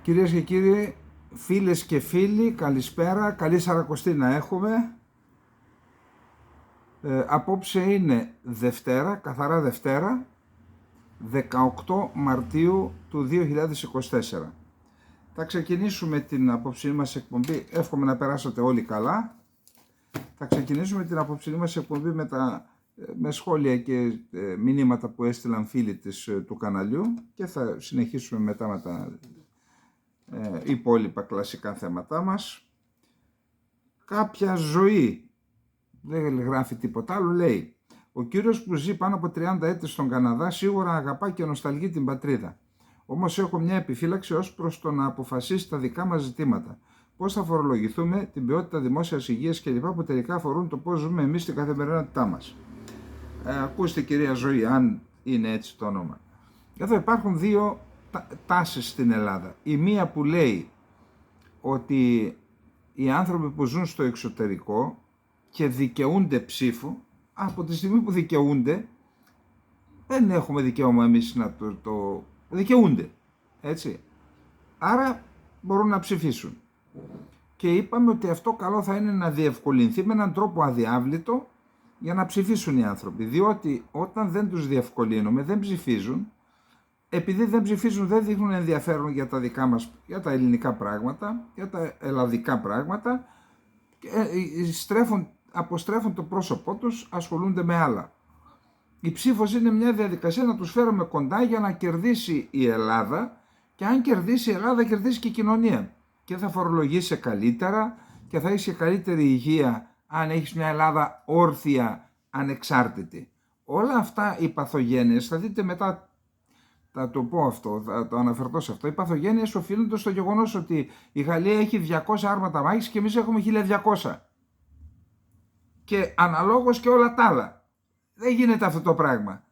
Κυρίες και κύριοι, φίλες και φίλοι, καλησπέρα, καλή Σαρακοστή να έχουμε. Απόψε είναι Δευτέρα, καθαρά Δευτέρα, 18 Μαρτίου του 2024. Θα ξεκινήσουμε την απόψη μας εκπομπή, εύχομαι να περάσατε όλοι καλά. Θα ξεκινήσουμε την απόψη μας εκπομπή με σχόλια και μηνύματα που έστειλαν φίλοι του καναλιού και θα συνεχίσουμε μετά με τα υπόλοιπα κλασικά θέματά μας. Κάποια ζωή, δεν γράφει τίποτα άλλο, λέει: ο κύριος που ζει πάνω από 30 έτη στον Καναδά σίγουρα αγαπά και νοσταλγεί την πατρίδα. Όμως έχω μια επιφύλαξη ως προς το να αποφασίσει τα δικά μας ζητήματα. Πώς θα φορολογηθούμε, την ποιότητα δημόσιας υγείας κλπ. Που τελικά αφορούν το πώς ζούμε εμείς στην καθημερινότητά μας. Ακούστε κυρία Ζωή, αν είναι έτσι το όνομα. Εδώ υπάρχουν δύο τάσεις στην Ελλάδα. Η μία που λέει ότι οι άνθρωποι που ζουν στο εξωτερικό και δικαιούνται ψήφου, από τη στιγμή που δικαιούνται, δεν έχουμε δικαίωμα εμείς να το δικαιούνται, έτσι. Άρα μπορούν να ψηφίσουν. Και είπαμε ότι αυτό καλό θα είναι να διευκολυνθεί με έναν τρόπο αδιάβλητο για να ψηφίσουν οι άνθρωποι. Διότι όταν δεν τους διευκολύνουμε, δεν ψηφίζουν. Επειδή δεν ψηφίζουν, δεν δείχνουν ενδιαφέρον για τα δικά μας, για τα ελληνικά πράγματα, για τα ελλαδικά πράγματα, αποστρέφουν το πρόσωπό τους, ασχολούνται με άλλα. Η ψήφος είναι μια διαδικασία να τους φέρουμε κοντά για να κερδίσει η Ελλάδα, και αν κερδίσει η Ελλάδα, κερδίσει και η κοινωνία. Και θα φορολογήσει καλύτερα και θα έχει καλύτερη υγεία αν έχεις μια Ελλάδα όρθια, ανεξάρτητη. Όλα αυτά οι παθογένειες, θα δείτε μετά, θα το πω αυτό, θα το αναφερθώ σε αυτό. Οι παθογένειες οφείλονται στο γεγονός ότι η Γαλλία έχει 200 άρματα μάχης και εμείς έχουμε 1200. Και αναλόγως και όλα τα άλλα. Δεν γίνεται αυτό το πράγμα.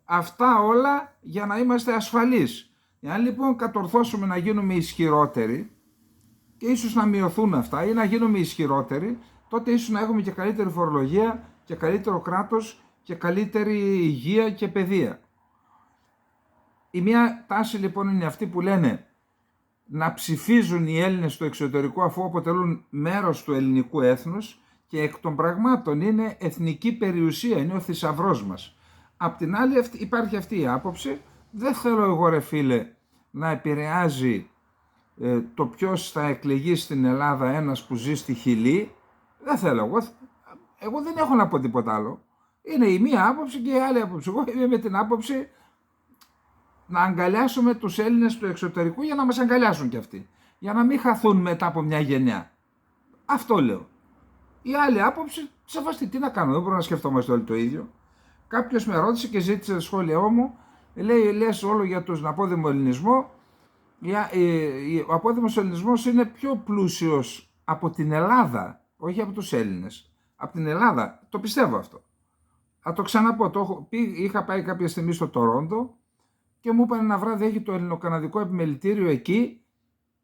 Αυτά όλα για να είμαστε ασφαλείς. Εάν λοιπόν κατορθώσουμε να γίνουμε ισχυρότεροι, και ίσως να μειωθούν αυτά ή να γίνουμε ισχυρότεροι, τότε ίσως να έχουμε και καλύτερη φορολογία και καλύτερο κράτος και καλύτερη υγεία και παιδεία. Η μία τάση λοιπόν είναι αυτή που λένε να ψηφίζουν οι Έλληνες στο εξωτερικό αφού αποτελούν μέρος του ελληνικού έθνους και εκ των πραγμάτων είναι εθνική περιουσία, είναι ο θησαυρός μας. Απ' την άλλη υπάρχει αυτή η άποψη, δεν θέλω εγώ ρε φίλε να επηρεάζει το ποιος θα εκλεγεί στην Ελλάδα ένας που ζει στη Χιλή, δεν θέλω εγώ δεν έχω να πω τίποτα άλλο. Είναι η μία άποψη και η άλλη άποψη. Εγώ είμαι με την άποψη να αγκαλιάσουμε τους Έλληνες του εξωτερικού για να μας αγκαλιάσουν κι αυτοί. Για να μην χαθούν μετά από μια γενιά. Αυτό λέω. Η άλλη άποψη, σεβαστή, τι να κάνω, δεν μπορούμε να σκεφτόμαστε όλοι το ίδιο. Κάποιος με ρώτησε και ζήτησε το σχόλιο μου, λέει, λες όλο για τον απόδημο ελληνισμό. Ο απόδημος ελληνισμός είναι πιο πλούσιος από την Ελλάδα, όχι από τους Έλληνες. Από την Ελλάδα, το πιστεύω αυτό. Θα το ξαναπώ, είχα πάει κάποια στιγμή στο Τορόντο και μου είπαν ένα βράδυ έχει το ελληνοκαναδικό επιμελητήριο εκεί,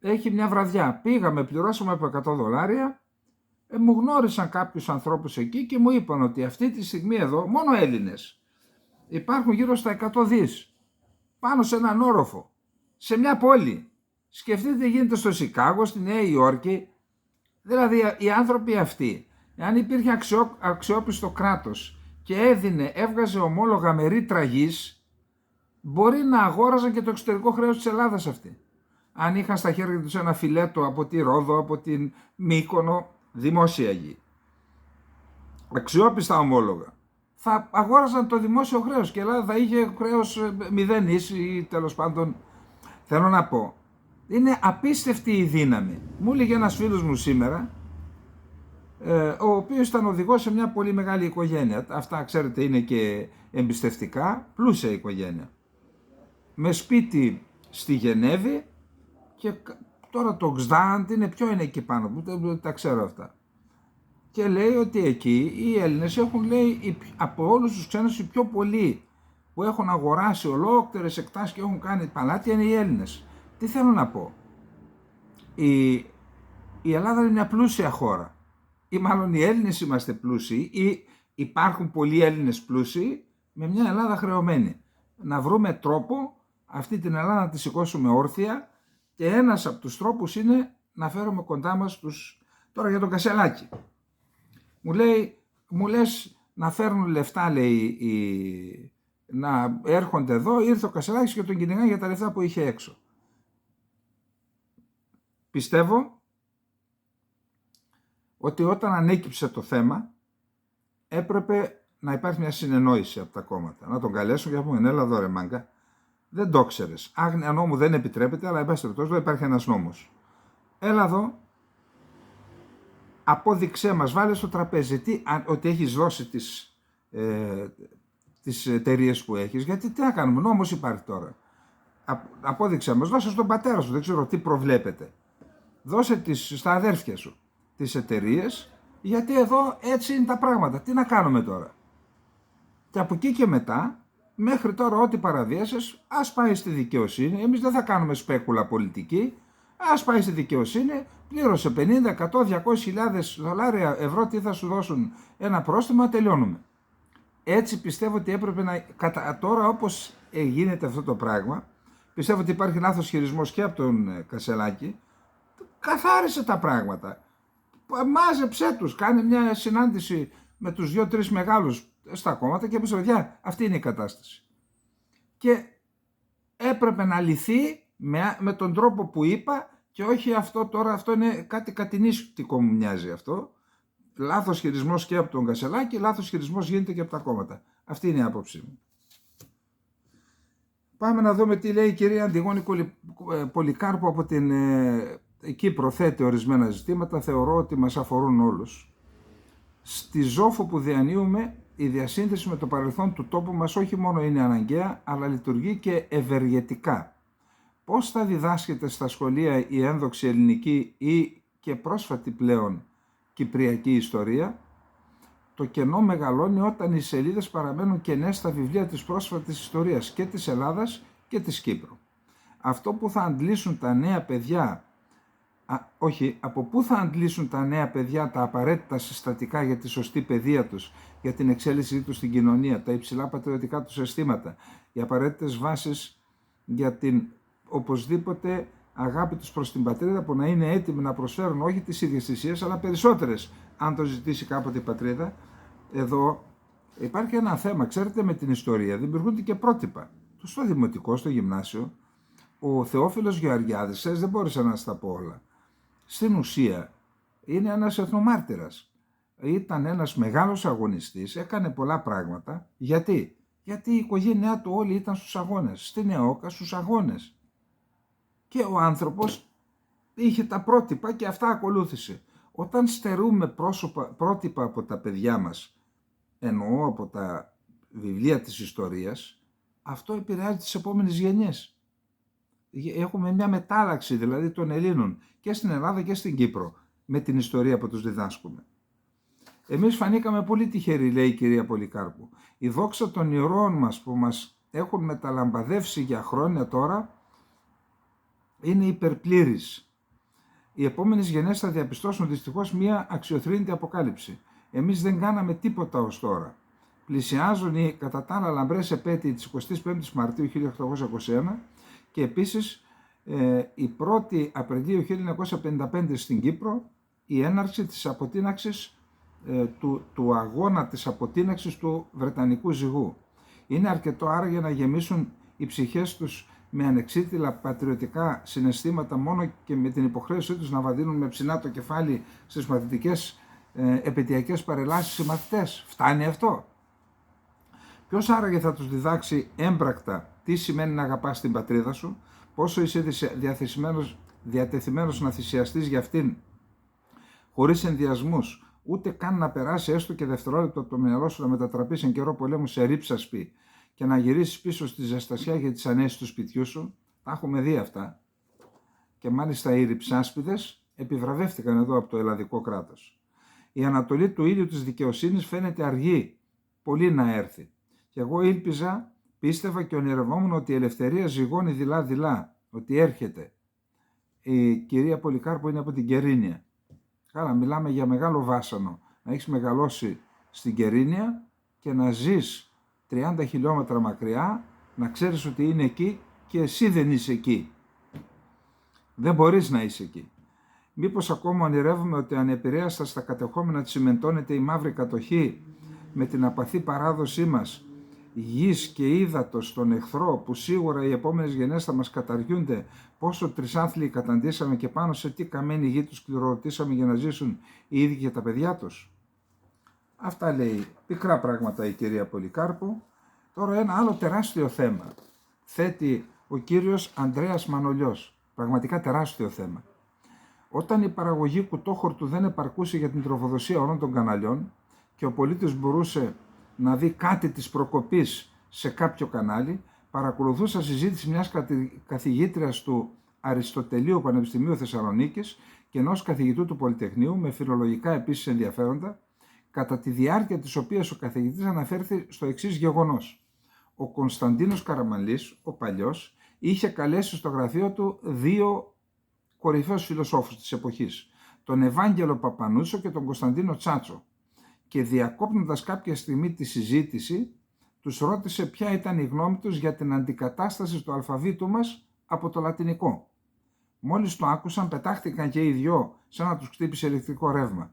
έχει μια βραδιά. Πήγαμε, πληρώσαμε από $100, μου γνώρισαν κάποιους ανθρώπους εκεί και μου είπαν ότι αυτή τη στιγμή εδώ, μόνο Έλληνες, υπάρχουν γύρω στα 100 δις, πάνω σε έναν όροφο, σε μια πόλη. Σκεφτείτε τι γίνεται στο Σικάγο, στη Νέα Υόρκη. Δηλαδή οι άνθρωποι αυτοί, αν υπήρχε αξιόπιστο κράτος και έβγαζε ομόλογα με ρήτρα γης, μπορεί να αγόραζαν και το εξωτερικό χρέος της Ελλάδας αυτή. Αν είχαν στα χέρια τους ένα φιλέτο από τη Ρόδο, από την Μύκονο, δημόσια γη, αξιόπιστα ομόλογα, θα αγόραζαν το δημόσιο χρέος και η Ελλάδα θα είχε χρέος 0 ή τέλος πάντων. Θέλω να πω, είναι απίστευτη η δύναμη. Μου έλεγε ένας φίλος μου σήμερα, ο οποίος ήταν οδηγός σε μια πολύ μεγάλη οικογένεια. Αυτά ξέρετε είναι και εμπιστευτικά, πλούσια οικογένεια. Με σπίτι στη Γενέβη και τώρα το Γσδάντ είναι, ποιο είναι εκεί πάνω, που τα ξέρω αυτά. Και λέει ότι εκεί οι Έλληνες έχουν, λέει, από όλους τους ξένους οι πιο πολλοί που έχουν αγοράσει ολόκληρες εκτάσεις και έχουν κάνει παλάτια είναι οι Έλληνες. Τι θέλω να πω. Η Ελλάδα είναι μια πλούσια χώρα. Ή μάλλον οι Έλληνες είμαστε πλούσιοι ή υπάρχουν πολλοί Έλληνες πλούσιοι με μια Ελλάδα χρεωμένη. Να βρούμε τρόπο αυτή την Ελλάδα να τη σηκώσουμε όρθια Και ένας από τους τρόπους είναι να φέρουμε κοντά μας τους... Τώρα για τον Κασελάκη. Μου λες να φέρνουν λεφτά, λέει, να έρχονται εδώ. Ήρθε ο Κασελάκης και τον κυνηγάει για τα λεφτά που είχε έξω. Πιστεύω ότι όταν ανέκυψε το θέμα έπρεπε να υπάρχει μια συνεννόηση από τα κόμματα. Να τον καλέσουν και να πούμε: έλα εδώ, ρε μάγκα. Δεν το ξέρεις. Άγνοια νόμου δεν επιτρέπεται, αλλά εν πάση περιπτώσει εδώ υπάρχει ένας νόμος. Έλα εδώ, απόδειξέ μας, βάλε στο τραπέζι ότι έχεις δώσει τις εταιρείες που έχεις. Γιατί τι να κάνουμε, νόμος υπάρχει τώρα. Απόδειξέ μας, δώσε στον πατέρα σου, δεν ξέρω τι προβλέπετε. Δώσε στα αδέρφια σου τις εταιρείες, γιατί εδώ έτσι είναι τα πράγματα. Τι να κάνουμε τώρα. Και από εκεί και μετά, μέχρι τώρα ό,τι παραβίασες, ας πάει στη δικαιοσύνη. Εμείς δεν θα κάνουμε σπέκουλα πολιτική. Ας πάει στη δικαιοσύνη, πλήρωσε 50, 100, 200.000 δολάρια, ευρώ, τι θα σου δώσουν ένα πρόστιμο, τελειώνουμε. Έτσι πιστεύω ότι έπρεπε να... Τώρα όπως γίνεται αυτό το πράγμα, πιστεύω ότι υπάρχει λάθος χειρισμός και από τον Κασελάκη. Καθάρισε τα πράγματα. Μάζεψέ τους, κάνε μια συνάντηση με τους 2-3 μεγάλους στα κόμματα και πες, παιδιά, αυτή είναι η κατάσταση. Και έπρεπε να λυθεί με τον τρόπο που είπα και όχι αυτό τώρα, αυτό είναι κάτι κατηνίστικο μου μοιάζει αυτό. Λάθος χειρισμός και από τον Κασελάκη, λάθος χειρισμός γίνεται και από τα κόμματα. Αυτή είναι η άποψή μου. Πάμε να δούμε τι λέει η κυρία Αντιγόνη Πολυκάρπου από την Κύπρο. Θέτει ορισμένα ζητήματα, θεωρώ ότι μας αφορούν όλους. Στη Ζόφο που διανύουμε, η διασύνδεση με το παρελθόν του τόπου μας όχι μόνο είναι αναγκαία, αλλά λειτουργεί και ευεργετικά. Πώς θα διδάσκεται στα σχολεία η ένδοξη ελληνική ή και πρόσφατη πλέον κυπριακή ιστορία? Το κενό μεγαλώνει όταν οι σελίδες παραμένουν κενές στα βιβλία της πρόσφατης ιστορίας και της Ελλάδας και της Κύπρου. Αυτό που θα αντλήσουν τα νέα παιδιά, από πού θα αντλήσουν τα νέα παιδιά τα απαραίτητα συστατικά για τη σωστή παιδεία τους, για την εξέλιξή τους στην κοινωνία, τα υψηλά πατριωτικά τους αισθήματα, οι απαραίτητες βάσεις για την οπωσδήποτε αγάπη τους προς την πατρίδα, που να είναι έτοιμοι να προσφέρουν όχι τις ίδιες θυσίες, αλλά περισσότερες, αν το ζητήσει κάποτε η πατρίδα. Εδώ υπάρχει ένα θέμα, ξέρετε, με την ιστορία δημιουργούνται και πρότυπα. Στο δημοτικό, στο γυμνάσιο, ο Θεόφιλος Γεωργιάδης, δεν μπόρεσα να στα πω όλα. Στην ουσία είναι ένας εθνομάρτυρας. Ήταν ένας μεγάλος αγωνιστής, έκανε πολλά πράγματα. Γιατί? Γιατί η οικογένειά του όλοι ήταν στους αγώνες, στην ΕΟΚΑ στους αγώνες. Και ο άνθρωπος είχε τα πρότυπα και αυτά ακολούθησε. Όταν στερούμε πρότυπα από τα παιδιά μας, εννοώ από τα βιβλία της ιστορίας, αυτό επηρεάζει τις επόμενες γενιές. Έχουμε μια μετάλλαξη δηλαδή των Ελλήνων και στην Ελλάδα και στην Κύπρο με την ιστορία που τους διδάσκουμε. Εμείς φανήκαμε πολύ τυχεροί, λέει η κυρία Πολυκάρπου. Η δόξα των ηρώων μας που μας έχουν μεταλαμπαδεύσει για χρόνια τώρα είναι υπερπλήρης. Οι επόμενες γενιές θα διαπιστώσουν δυστυχώς μια αξιοθρύνητη αποκάλυψη. Εμείς δεν κάναμε τίποτα ως τώρα. Πλησιάζουν οι κατά τα άλλα λαμπρές επέτειοι της 25ης Μαρτίου 1821 και επίσης η 1η Απριλίου 1955 στην Κύπρο η έναρξη της αποτείναξης του αγώνα της αποτείναξης του Βρετανικού ζυγού. Είναι αρκετό άρα για να γεμίσουν οι ψυχές τους με ανεξίτηλα πατριωτικά συναισθήματα μόνο και με την υποχρέωσή τους να βαδίνουν με ψηλά το κεφάλι στις μαθητικές επαιτειακές παρελάσεις οι μαθητές. Φτάνει αυτό? Ποιος άραγε θα τους διδάξει έμπρακτα τι σημαίνει να αγαπάς την πατρίδα σου, πόσο είσαι διατεθειμένος να θυσιαστείς για αυτήν χωρίς ενδιασμούς, ούτε καν να περάσει έστω και δευτερόλεπτο από το μυαλό σου να μετατραπεί σε καιρό πολέμου σε ρήψασπη και να γυρίσεις πίσω στη ζεστασιά για τις ανέσεις του σπιτιού σου. Τα έχουμε δει αυτά. Και μάλιστα οι ρυψάσπιδες επιβραβεύτηκαν εδώ από το ελλαδικό κράτος. Η ανατολή του ήλιου της δικαιοσύνης φαίνεται αργή, πολύ να έρθει. Και εγώ ήλπιζα, πίστευα και ονειρευόμουν ότι η ελευθερία ζυγώνει δειλά-δειλά, ότι έρχεται. Η κυρία Πολυκάρπου είναι από την Κερίνια. Καλά, μιλάμε για μεγάλο βάσανο. Να έχεις μεγαλώσει στην Κερίνια και να ζεις 30 χιλιόμετρα μακριά, να ξέρεις ότι είναι εκεί και εσύ δεν είσαι εκεί. Δεν μπορείς να είσαι εκεί. Μήπως ακόμα ονειρεύουμε ότι ανεπηρέαστα στα κατεχόμενα τσιμεντώνεται η μαύρη κατοχή με την απαθή παράδοσή μας γης και ύδατος στον εχθρό που σίγουρα οι επόμενες γενιές θα μας καταργούνται πόσο τρισάθλιοι καταντήσαμε και πάνω σε τι καμένη γη τους κληροδοτήσαμε για να ζήσουν οι ίδιοι και τα παιδιά τους. Αυτά λέει πικρά πράγματα η κυρία Πολυκάρπου. Τώρα ένα άλλο τεράστιο θέμα θέτει ο κύριος Ανδρέας Μανολιός. Πραγματικά τεράστιο θέμα. Όταν η παραγωγή κουτόχορτου δεν επαρκούσε για την τροφοδοσία όλων των καναλιών και ο πολίτης μπορούσε να δει κάτι της προκοπής σε κάποιο κανάλι, παρακολουθούσα συζήτηση μιας καθηγήτριας του Αριστοτελείου Πανεπιστημίου Θεσσαλονίκης και ενός καθηγητού του Πολυτεχνείου με φιλολογικά επίσης ενδιαφέροντα, κατά τη διάρκεια της οποίας ο καθηγητής αναφέρθη στο εξής γεγονός. Ο Κωνσταντίνος Καραμανλής, ο παλιός, είχε καλέσει στο γραφείο του δύο κορυφαίους φιλοσόφους της εποχής, τον Ευάγγελο Παπανούσο και τον Κωνσταντίνο Τσάτσο, και διακόπτοντας κάποια στιγμή τη συζήτηση, τους ρώτησε ποια ήταν η γνώμη τους για την αντικατάσταση του αλφαβήτου μας από το λατινικό. Μόλις το άκουσαν, πετάχτηκαν και οι δυο σαν να τους χτύπησε ηλεκτρικό ρεύμα.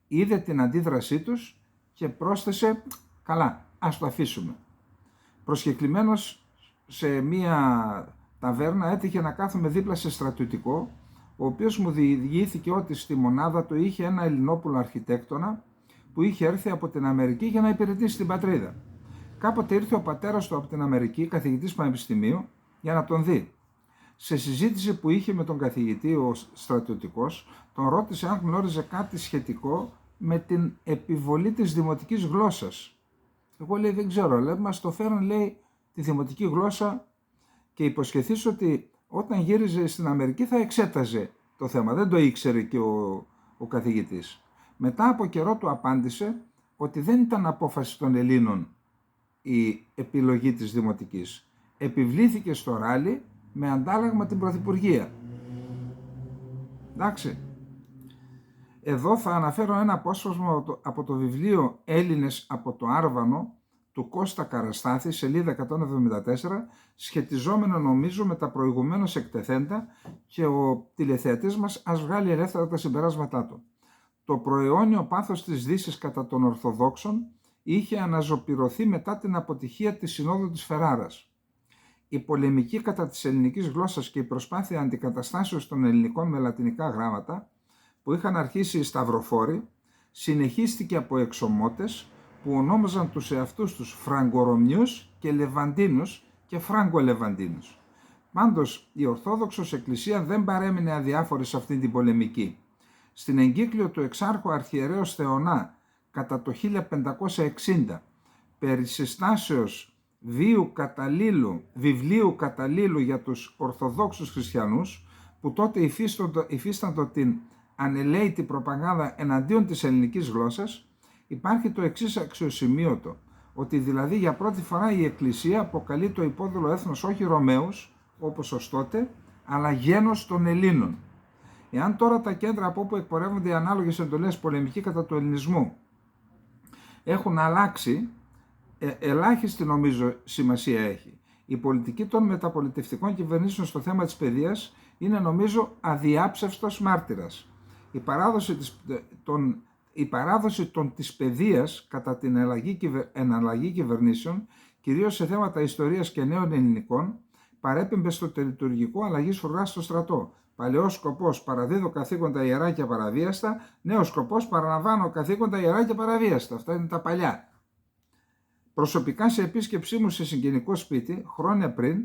Είδε την αντίδρασή τους και πρόσθεσε «Καλά, ας το αφήσουμε». Προσκεκλημένος σε μία ταβέρνα έτυχε να κάθομαι δίπλα σε στρατιωτικό, ο οποίος μου διηγήθηκε ότι στη μονάδα του είχε ένα Ελληνόπουλο αρχιτέκτονα που είχε έρθει από την Αμερική για να υπηρετήσει την πατρίδα. Κάποτε ήρθε ο πατέρας του από την Αμερική, καθηγητής πανεπιστημίου, για να τον δει. Σε συζήτηση που είχε με τον καθηγητή ο στρατιωτικός, τον ρώτησε αν γνώριζε κάτι σχετικό με την επιβολή της δημοτικής γλώσσας. Εγώ λέει δεν ξέρω, αλλά μας το φέραν λέει τη δημοτική γλώσσα και υποσχεθείς ότι όταν γύριζε στην Αμερική θα εξέταζε το θέμα. Δεν το ήξερε και ο καθηγητής. Μετά από καιρό του απάντησε ότι δεν ήταν απόφαση των Ελλήνων η επιλογή της δημοτικής. Επιβλήθηκε στο ράλι με αντάλλαγμα την Πρωθυπουργία. Εντάξει. Εδώ θα αναφέρω ένα απόσπασμα από το βιβλίο «Έλληνες από το Άρβανο» του Κώστα Καραστάθη, σελίδα 174, σχετιζόμενο νομίζω με τα προηγουμένως εκτεθέντα, και ο τηλεθεατής μας ας βγάλει ελεύθερα τα συμπεράσματά του. Το προαιώνιο πάθος της Δύσης κατά των Ορθοδόξων είχε αναζωπυρωθεί μετά την αποτυχία της Συνόδου της Φεράρας. Η πολεμική κατά της ελληνικής γλώσσας και η προσπάθεια αντικαταστάσεως των ελληνικών με λατινικά γράμματα που είχαν αρχίσει οι σταυροφόροι συνεχίστηκε από εξωμότες που ονόμαζαν τους εαυτούς τους Φραγκορωμιούς και Λεβαντίνους και Φράγκο-Λεβαντίνους. Πάντως η Ορθόδοξος Εκκλησία δεν παρέμεινε αδιάφορη σε αυτή την πολεμική. Στην εγκύκλιο του εξάρχου αρχιερέως Θεωνά κατά το 1560 περί συστάσεως βιβλίου καταλήλου για τους Ορθοδόξους Χριστιανούς, που τότε υφίσταντο την ανελαίτη προπαγάνδα εναντίον της ελληνικής γλώσσας, υπάρχει το εξής αξιοσημείωτο, ότι δηλαδή για πρώτη φορά η Εκκλησία αποκαλεί το υπόδουλο έθνος όχι Ρωμαίους, όπως ως τότε, αλλά γένος των Ελλήνων. Εάν τώρα τα κέντρα από όπου εκπορεύονται οι ανάλογες εντολές πολεμική κατά του ελληνισμού έχουν αλλάξει, ελάχιστη νομίζω σημασία έχει. Η πολιτική των μεταπολιτευτικών κυβερνήσεων στο θέμα της παιδείας είναι νομίζω αδιάψευστος μάρτυρας. Η παράδοση της παιδείας κατά την εναλλαγή κυβερνήσεων, κυρίως σε θέματα ιστορίας και νέων ελληνικών, παρέπεμπε στο τελειτουργικό αλλαγής φρουράς στο στρατό. Παλαιός σκοπός παραδίδω καθήκοντα ιερά και παραβίαστα, νέος σκοπός παραλαμβάνω καθήκοντα ιερά και παραβίαστα. Αυτά είναι τα παλιά. Προσωπικά σε επίσκεψή μου σε συγγενικό σπίτι, χρόνια πριν,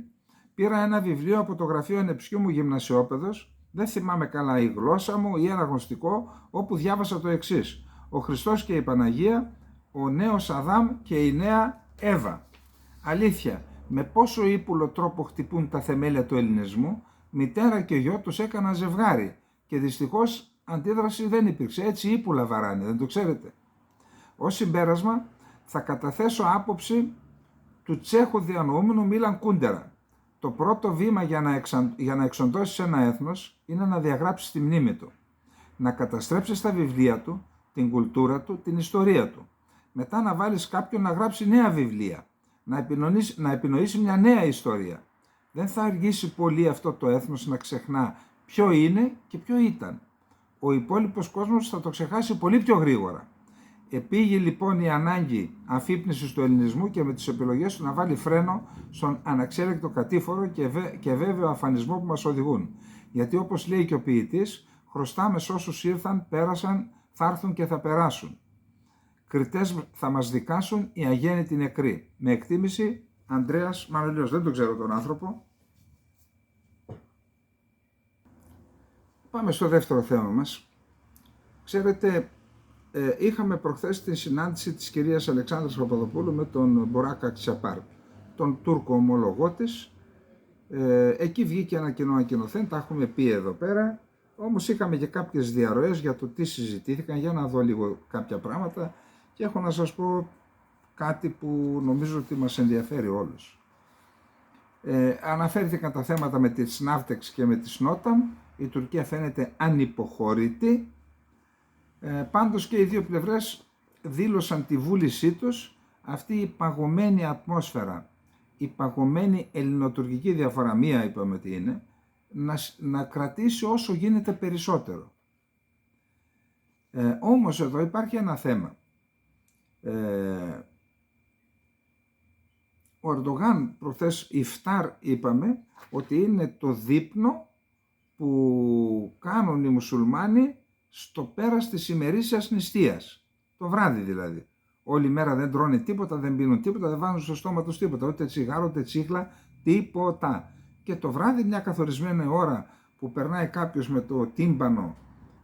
πήρα ένα βιβλίο από το γραφείο ανεψιού μου γυμνασιόπαιδος, δεν θυμάμαι καλά η γλώσσα μου ή ένα γνωστικό, όπου διάβασα το εξής: ο Χριστός και η Παναγία, ο νέος Αδάμ και η νέα Εύα. Αλήθεια, με πόσο ύπουλο τρόπο χτυπούν τα θεμέλια του ελληνισμού, μητέρα και γιο τους έκαναν ζευγάρι και δυστυχώς αντίδραση δεν υπήρξε. Έτσι ύπουλα βαράνε, δεν το ξέρετε. Ως συμπέρασμα θα καταθέσω άποψη του Τσέχου διανοούμενου Μίλαν Κούντερα. Το πρώτο βήμα για να εξοντώσεις ένα έθνος είναι να διαγράψεις τη μνήμη του. Να καταστρέψεις τα βιβλία του, την κουλτούρα του, την ιστορία του. Μετά να βάλεις κάποιον να γράψει νέα βιβλία, να επινοήσει μια νέα ιστορία. Δεν θα αργήσει πολύ αυτό το έθνος να ξεχνά ποιο είναι και ποιο ήταν. Ο υπόλοιπος κόσμος θα το ξεχάσει πολύ πιο γρήγορα. Επήγε λοιπόν η ανάγκη αφύπνισης του ελληνισμού και με τις επιλογές του να βάλει φρένο στον αναξέλεκτο κατήφορο και βέβαιο αφανισμό που μας οδηγούν. Γιατί όπως λέει και ο ποιητής, χρωστάμε σ' όσους ήρθαν, πέρασαν, θα έρθουν και θα περάσουν. Κριτές θα μας δικάσουν οι αγέννητοι νεκροί. Με εκτίμηση, Ανδρέας Μανολίος. Δεν τον ξέρω τον άνθρωπο. Πάμε στο δεύτερο θέμα μας. Ξέρετε, είχαμε προχθές τη συνάντηση της κυρίας Αλεξάνδρας Παπαδοπούλου με τον Μποράκα Αξιαπάρ, τον Τούρκο ομολογό της. Εκεί βγήκε ένα κοινό ανακοινωθέν, τα έχουμε πει εδώ πέρα. Όμως είχαμε και κάποιες διαρροές για το τι συζητήθηκαν, για να δω λίγο κάποια πράγματα και έχω να σας πω κάτι που νομίζω ότι μας ενδιαφέρει όλους. Αναφέρθηκαν τα θέματα με τη Ναύτεξ και με τη Σνόταμ. Η Τουρκία φαίνεται ανυποχώρητη. Πάντως και οι δύο πλευρές δήλωσαν τη βούλησή τους αυτή η παγωμένη ατμόσφαιρα, η παγωμένη ελληνοτουρκική διαφορά, μία είπαμε τι είναι, να κρατήσει όσο γίνεται περισσότερο. Όμως εδώ υπάρχει ένα θέμα. Ο Ερντογάν προχθές Ιφτάρ είπαμε ότι είναι το δείπνο που κάνουν οι μουσουλμάνοι στο πέρας της ημερήσιας νηστείας, το βράδυ δηλαδή. Όλη μέρα δεν τρώνε τίποτα, δεν πίνουν τίποτα, δεν βάζουν στο στόμα τους τίποτα, ούτε τσιγάρο, ούτε τσίχλα, τίποτα. Και το βράδυ μια καθορισμένη ώρα που περνάει κάποιος με το τύμπανο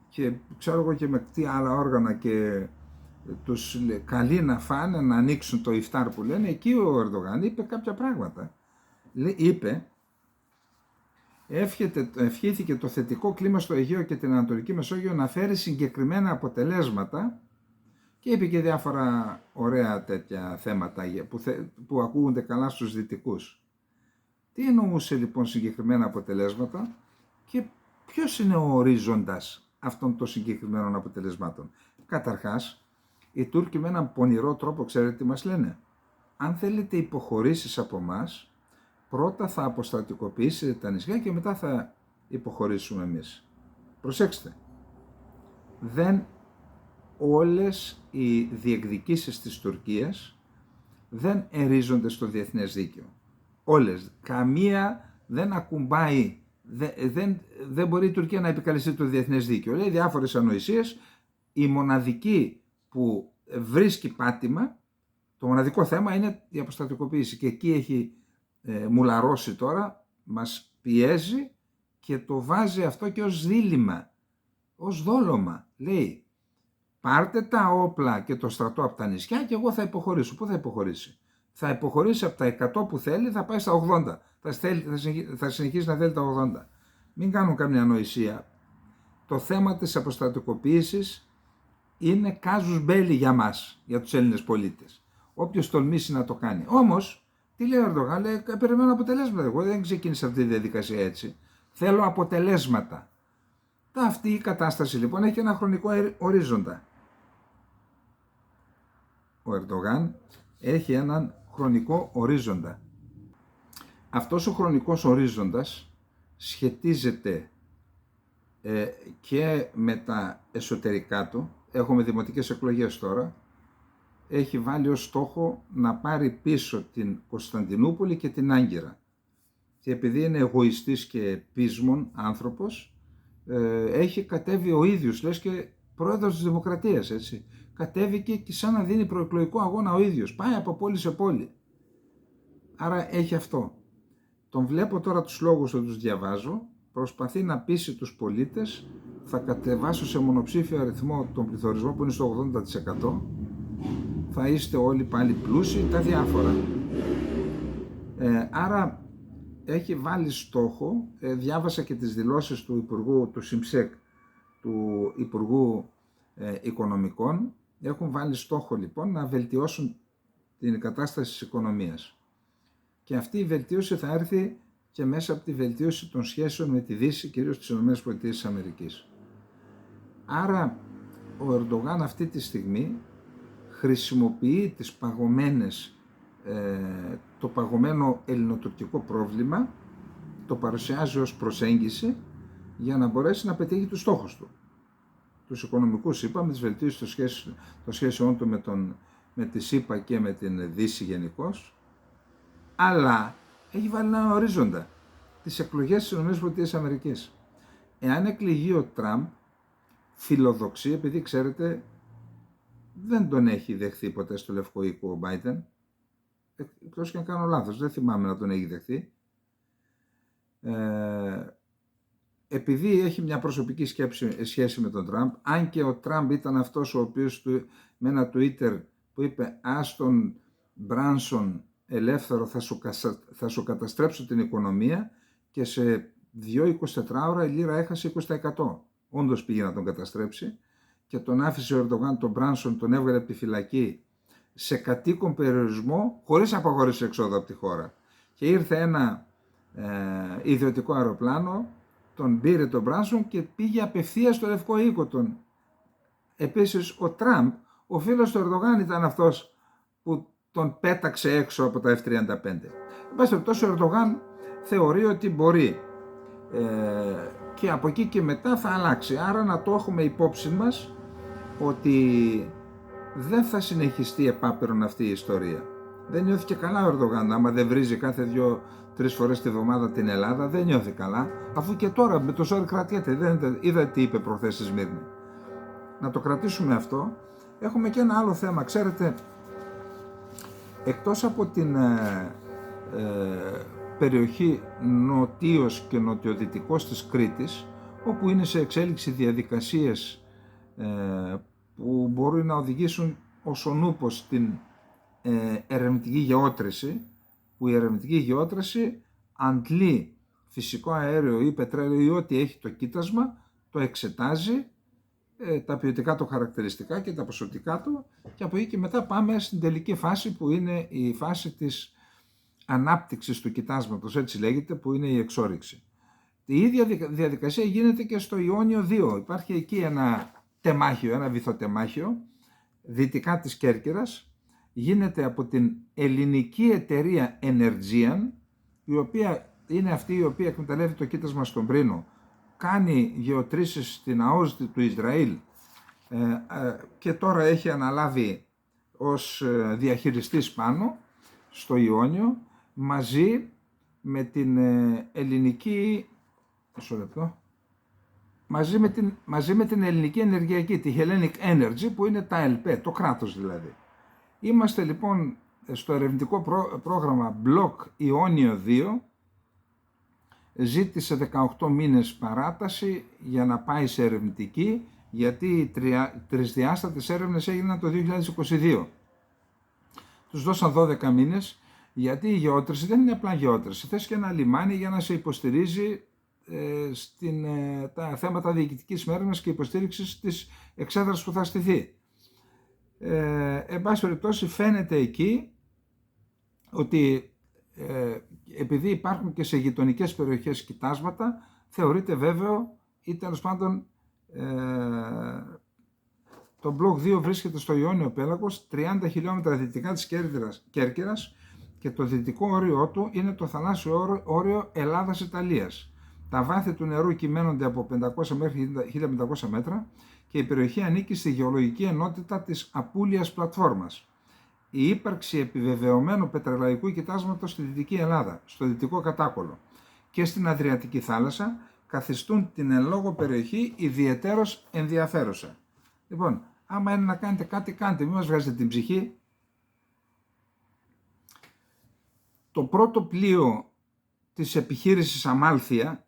και ξέρω εγώ και με τι άλλα όργανα και τους καλεί να φάνε, να ανοίξουν το Ιφτάρ που λένε, εκεί ο Ερντογάν είπε κάποια πράγματα. Είπε, ευχήθηκε το θετικό κλίμα στο Αιγαίο και την Ανατολική Μεσόγειο να φέρει συγκεκριμένα αποτελέσματα και είπε και διάφορα ωραία τέτοια θέματα που ακούγονται καλά στους δυτικούς. Τι εννοούσε λοιπόν συγκεκριμένα αποτελέσματα και ποιος είναι ο ορίζοντας αυτών των συγκεκριμένων αποτελεσμάτων? Καταρχάς, οι Τούρκοι με έναν πονηρό τρόπο, ξέρετε τι μας λένε? Αν θέλετε υποχωρήσεις από εμάς, πρώτα θα αποστρατικοποιήσετε τα νησιά και μετά θα υποχωρήσουμε εμείς. Προσέξτε, δεν όλες οι διεκδικήσεις της Τουρκίας δεν ερίζονται στο διεθνές δίκαιο. Όλες. Καμία δεν ακουμπάει, δεν μπορεί η Τουρκία να επικαλεστεί το διεθνές δίκαιο. Λέει διάφορες ανοησίες. Η μοναδική που βρίσκει πάτημα, το μοναδικό θέμα είναι η αποστρατικοποίηση. Και εκεί έχει μουλαρώσει τώρα, μας πιέζει και το βάζει αυτό και ως δίλημμα, ως δόλωμα. Λέει, πάρτε τα όπλα και το στρατό από τα νησιά και εγώ θα υποχωρήσω. Πού θα υποχωρήσει? Θα υποχωρήσει από τα 100 που θέλει, θα πάει στα 80. Θα συνεχίσει να θέλει τα 80. Μην κάνουν καμιά ανοησία. Το θέμα της αποστρατικοποίησης είναι κάζους μπέλι για μας, για τους Έλληνες πολίτες. Όποιος τολμήσει να το κάνει. Όμως, τι λέει ο Ερντογάν? Λέει, περιμένω αποτελέσματα. Εγώ δεν ξεκίνησα αυτή τη διαδικασία έτσι. Θέλω αποτελέσματα. Αυτή η κατάσταση λοιπόν έχει ένα χρονικό ορίζοντα. Ο Ερντογάν έχει έναν χρονικό ορίζοντα. Αυτός ο χρονικός ορίζοντας σχετίζεται και με τα εσωτερικά του. Έχουμε δημοτικές εκλογές τώρα. Έχει βάλει ως στόχο να πάρει πίσω την Κωνσταντινούπολη και την Άγκυρα. Και επειδή είναι εγωιστής και πείσμον άνθρωπος, έχει κατέβει ο ίδιος, λες και πρόεδρος της Δημοκρατίας, έτσι. Κατέβηκε και σαν να δίνει προεκλογικό αγώνα ο ίδιος. Πάει από πόλη σε πόλη. Άρα έχει αυτό. Τον βλέπω τώρα τους λόγους που τους διαβάζω. Προσπαθεί να πείσει τους πολίτες. Θα κατεβάσω σε μονοψήφιο αριθμό τον πληθωρισμό που είναι στο 80%. Θα είστε όλοι πάλι πλούσιοι, τα διάφορα. Άρα έχει βάλει στόχο, διάβασα και τις δηλώσεις του Υπουργού, του ΣΥΜΣΕΚ, του Υπουργού Οικονομικών, έχουν βάλει στόχο λοιπόν να βελτιώσουν την κατάσταση της οικονομίας. Και αυτή η βελτίωση θα έρθει και μέσα από τη βελτίωση των σχέσεων με τη Δύση, κυρίως τις ΗΠΑ. Άρα ο Ερντογάν αυτή τη στιγμή χρησιμοποιεί τις το παγωμένο ελληνοτουρκικό πρόβλημα, το παρουσιάζει ως προσέγγιση για να μπορέσει να πετύχει τους στόχους του. Τους οικονομικούς, είπαμε, τις βελτίωσεις των σχέσεών του με τη ΣΥΠΑ και με την Δύση γενικώς, αλλά έχει βάλει ένα ορίζοντα, τις εκλογές στις ΗΠΑ. Εάν εκλεγεί ο Τραμπ, φιλοδοξεί, επειδή ξέρετε δεν τον έχει δεχθεί ποτέ στο Λευκό Οίκο ο Μπάιντεν, εκτός και αν κάνω λάθος, δεν θυμάμαι να τον έχει δεχθεί, επειδή έχει μια προσωπική σχέση με τον Τραμπ, αν και ο Τραμπ ήταν αυτός ο οποίος με ένα Twitter που είπε «Άστον Μπράνσον ελεύθερο, θα σου καταστρέψω την οικονομία», και σε 2-24 ώρα η λίρα έχασε 20%. Όντως πήγε να τον καταστρέψει και τον άφησε ο Ερντογάν, τον Μπράνσον, τον έβγαλε από τη φυλακή σε κατοίκον περιορισμό, χωρίς απαγόρευση εξόδου από τη χώρα. Και ήρθε ένα ιδιωτικό αεροπλάνο, τον πήρε τον Μπράνσον και πήγε απευθείας στο Λευκό Οίκο. Επίσης ο Τραμπ, ο φίλος του Ερντογάν, ήταν αυτός που τον πέταξε έξω από τα F-35. Εν πάση περιπτώσει, ο Ερντογάν θεωρεί ότι μπορεί και από εκεί και μετά θα αλλάξει. Άρα να το έχουμε υπόψη μας ότι δεν θα συνεχιστεί επάπειρον αυτή η ιστορία. Δεν νιώθηκε καλά ο Ερντογάν, άμα δεν βρίζει κάθε 2-3 φορές τη βδομάδα την Ελλάδα, δεν νιώθει καλά, αφού και τώρα με το ζόρι κρατιέται. Είδα τι είπε προχθές στη Σμύρνη. Να το κρατήσουμε αυτό. Έχουμε και ένα άλλο θέμα, ξέρετε, εκτός από την περιοχή νοτίως και νοτιοδυτικός της Κρήτης, όπου είναι σε εξέλιξη διαδικασίες που μπορεί να οδηγήσουν ως ο νούπος στην ερευνητική γεώτρηση, που η ερευνητική γεώτρηση αντλεί φυσικό αέριο ή πετρέλαιο ή ό,τι έχει το κοίτασμα, το εξετάζει, τα ποιοτικά του χαρακτηριστικά και τα ποσοτικά του, και από εκεί και μετά πάμε στην τελική φάση, που είναι η φάση της ανάπτυξης του κοιτάσματος, έτσι λέγεται, που είναι η εξόρυξη. Η ίδια διαδικασία γίνεται και στο Ιόνιο 2. Υπάρχει εκεί ένα τεμάχιο, ένα βυθοτεμάχιο, δυτικά της Κέρκυρας. Γίνεται από την ελληνική εταιρεία Energean, η οποία είναι αυτή η οποία εκμεταλλεύει το κοίτασμα στον Πρίνο, κάνει γεωτρήσεις στην ΑΟΣ του Ισραήλ και τώρα έχει αναλάβει ως διαχειριστής πάνω στο Ιόνιο, μαζί με την ελληνική, μαζί με την ελληνική ενεργειακή, τη Hellenic Energy, που είναι τα ΕΛΠΕ, το κράτος δηλαδή. Είμαστε λοιπόν στο ερευνητικό πρόγραμμα Block Ιόνιο 2, ζήτησε 18 μήνες παράταση για να πάει σε ερευνητική, γιατί οι τρισδιάστατες έρευνες έγιναν το 2022. Τους δώσαν 12 μήνες, γιατί η γεώτρηση δεν είναι απλά γεώτρηση. Θες και ένα λιμάνι για να σε υποστηρίζει τα θέματα διοικητικής μέρημνας και υποστήριξης της εξέδρασης που θα στηθεί. Εν πάση περιπτώσει, φαίνεται εκεί ότι επειδή υπάρχουν και σε γειτονικές περιοχές κοιτάσματα, θεωρείται βέβαιο, ή τέλος πάντων το Block 2 βρίσκεται στο Ιόνιο Πέλαγος, 30 χιλιόμετρα δυτικά της Κέρκυρας, και το δυτικό όριό του είναι το θαλάσσιο όριο Ελλάδας-Ιταλίας. Τα βάθη του νερού κυμαίνονται από 500 μέχρι 1500 μέτρα και η περιοχή ανήκει στη γεωλογική ενότητα της Απούλιας Πλατφόρμας. Η ύπαρξη επιβεβαιωμένου πετρελαϊκού κοιτάσματος στη Δυτική Ελλάδα, στο Δυτικό Κατάκολο και στην Αδριατική θάλασσα καθιστούν την εν λόγω περιοχή ιδιαιτέρως ενδιαφέρουσα. Λοιπόν, άμα είναι να κάνετε κάτι, κάντε, μην μας βγάζετε την ψυχή. Το πρώτο πλοίο της επιχείρησης Αμάλθεια,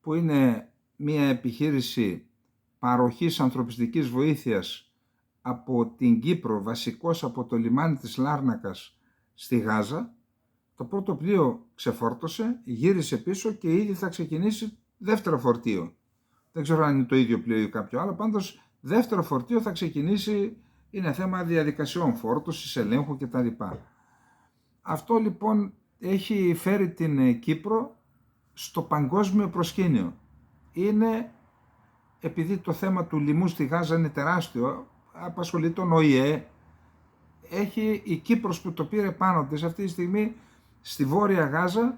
που είναι μια επιχείρηση παροχής ανθρωπιστικής βοήθειας από την Κύπρο, βασικός από το λιμάνι της Λάρνακας στη Γάζα, το πρώτο πλοίο ξεφόρτωσε, γύρισε πίσω και ήδη θα ξεκινήσει δεύτερο φορτίο. Δεν ξέρω αν είναι το ίδιο πλοίο ή κάποιο άλλο, πάντως δεύτερο φορτίο θα ξεκινήσει, είναι θέμα διαδικασιών φόρτωσης, ελέγχου κτλ. Αυτό λοιπόν έχει φέρει την Κύπρο στο παγκόσμιο προσκήνιο. Είναι, επειδή το θέμα του λοιμού στη Γάζα είναι τεράστιο, απασχολεί τον ΟΗΕ, έχει η Κύπρος που το πήρε πάνω της αυτή τη στιγμή στη Βόρεια Γάζα,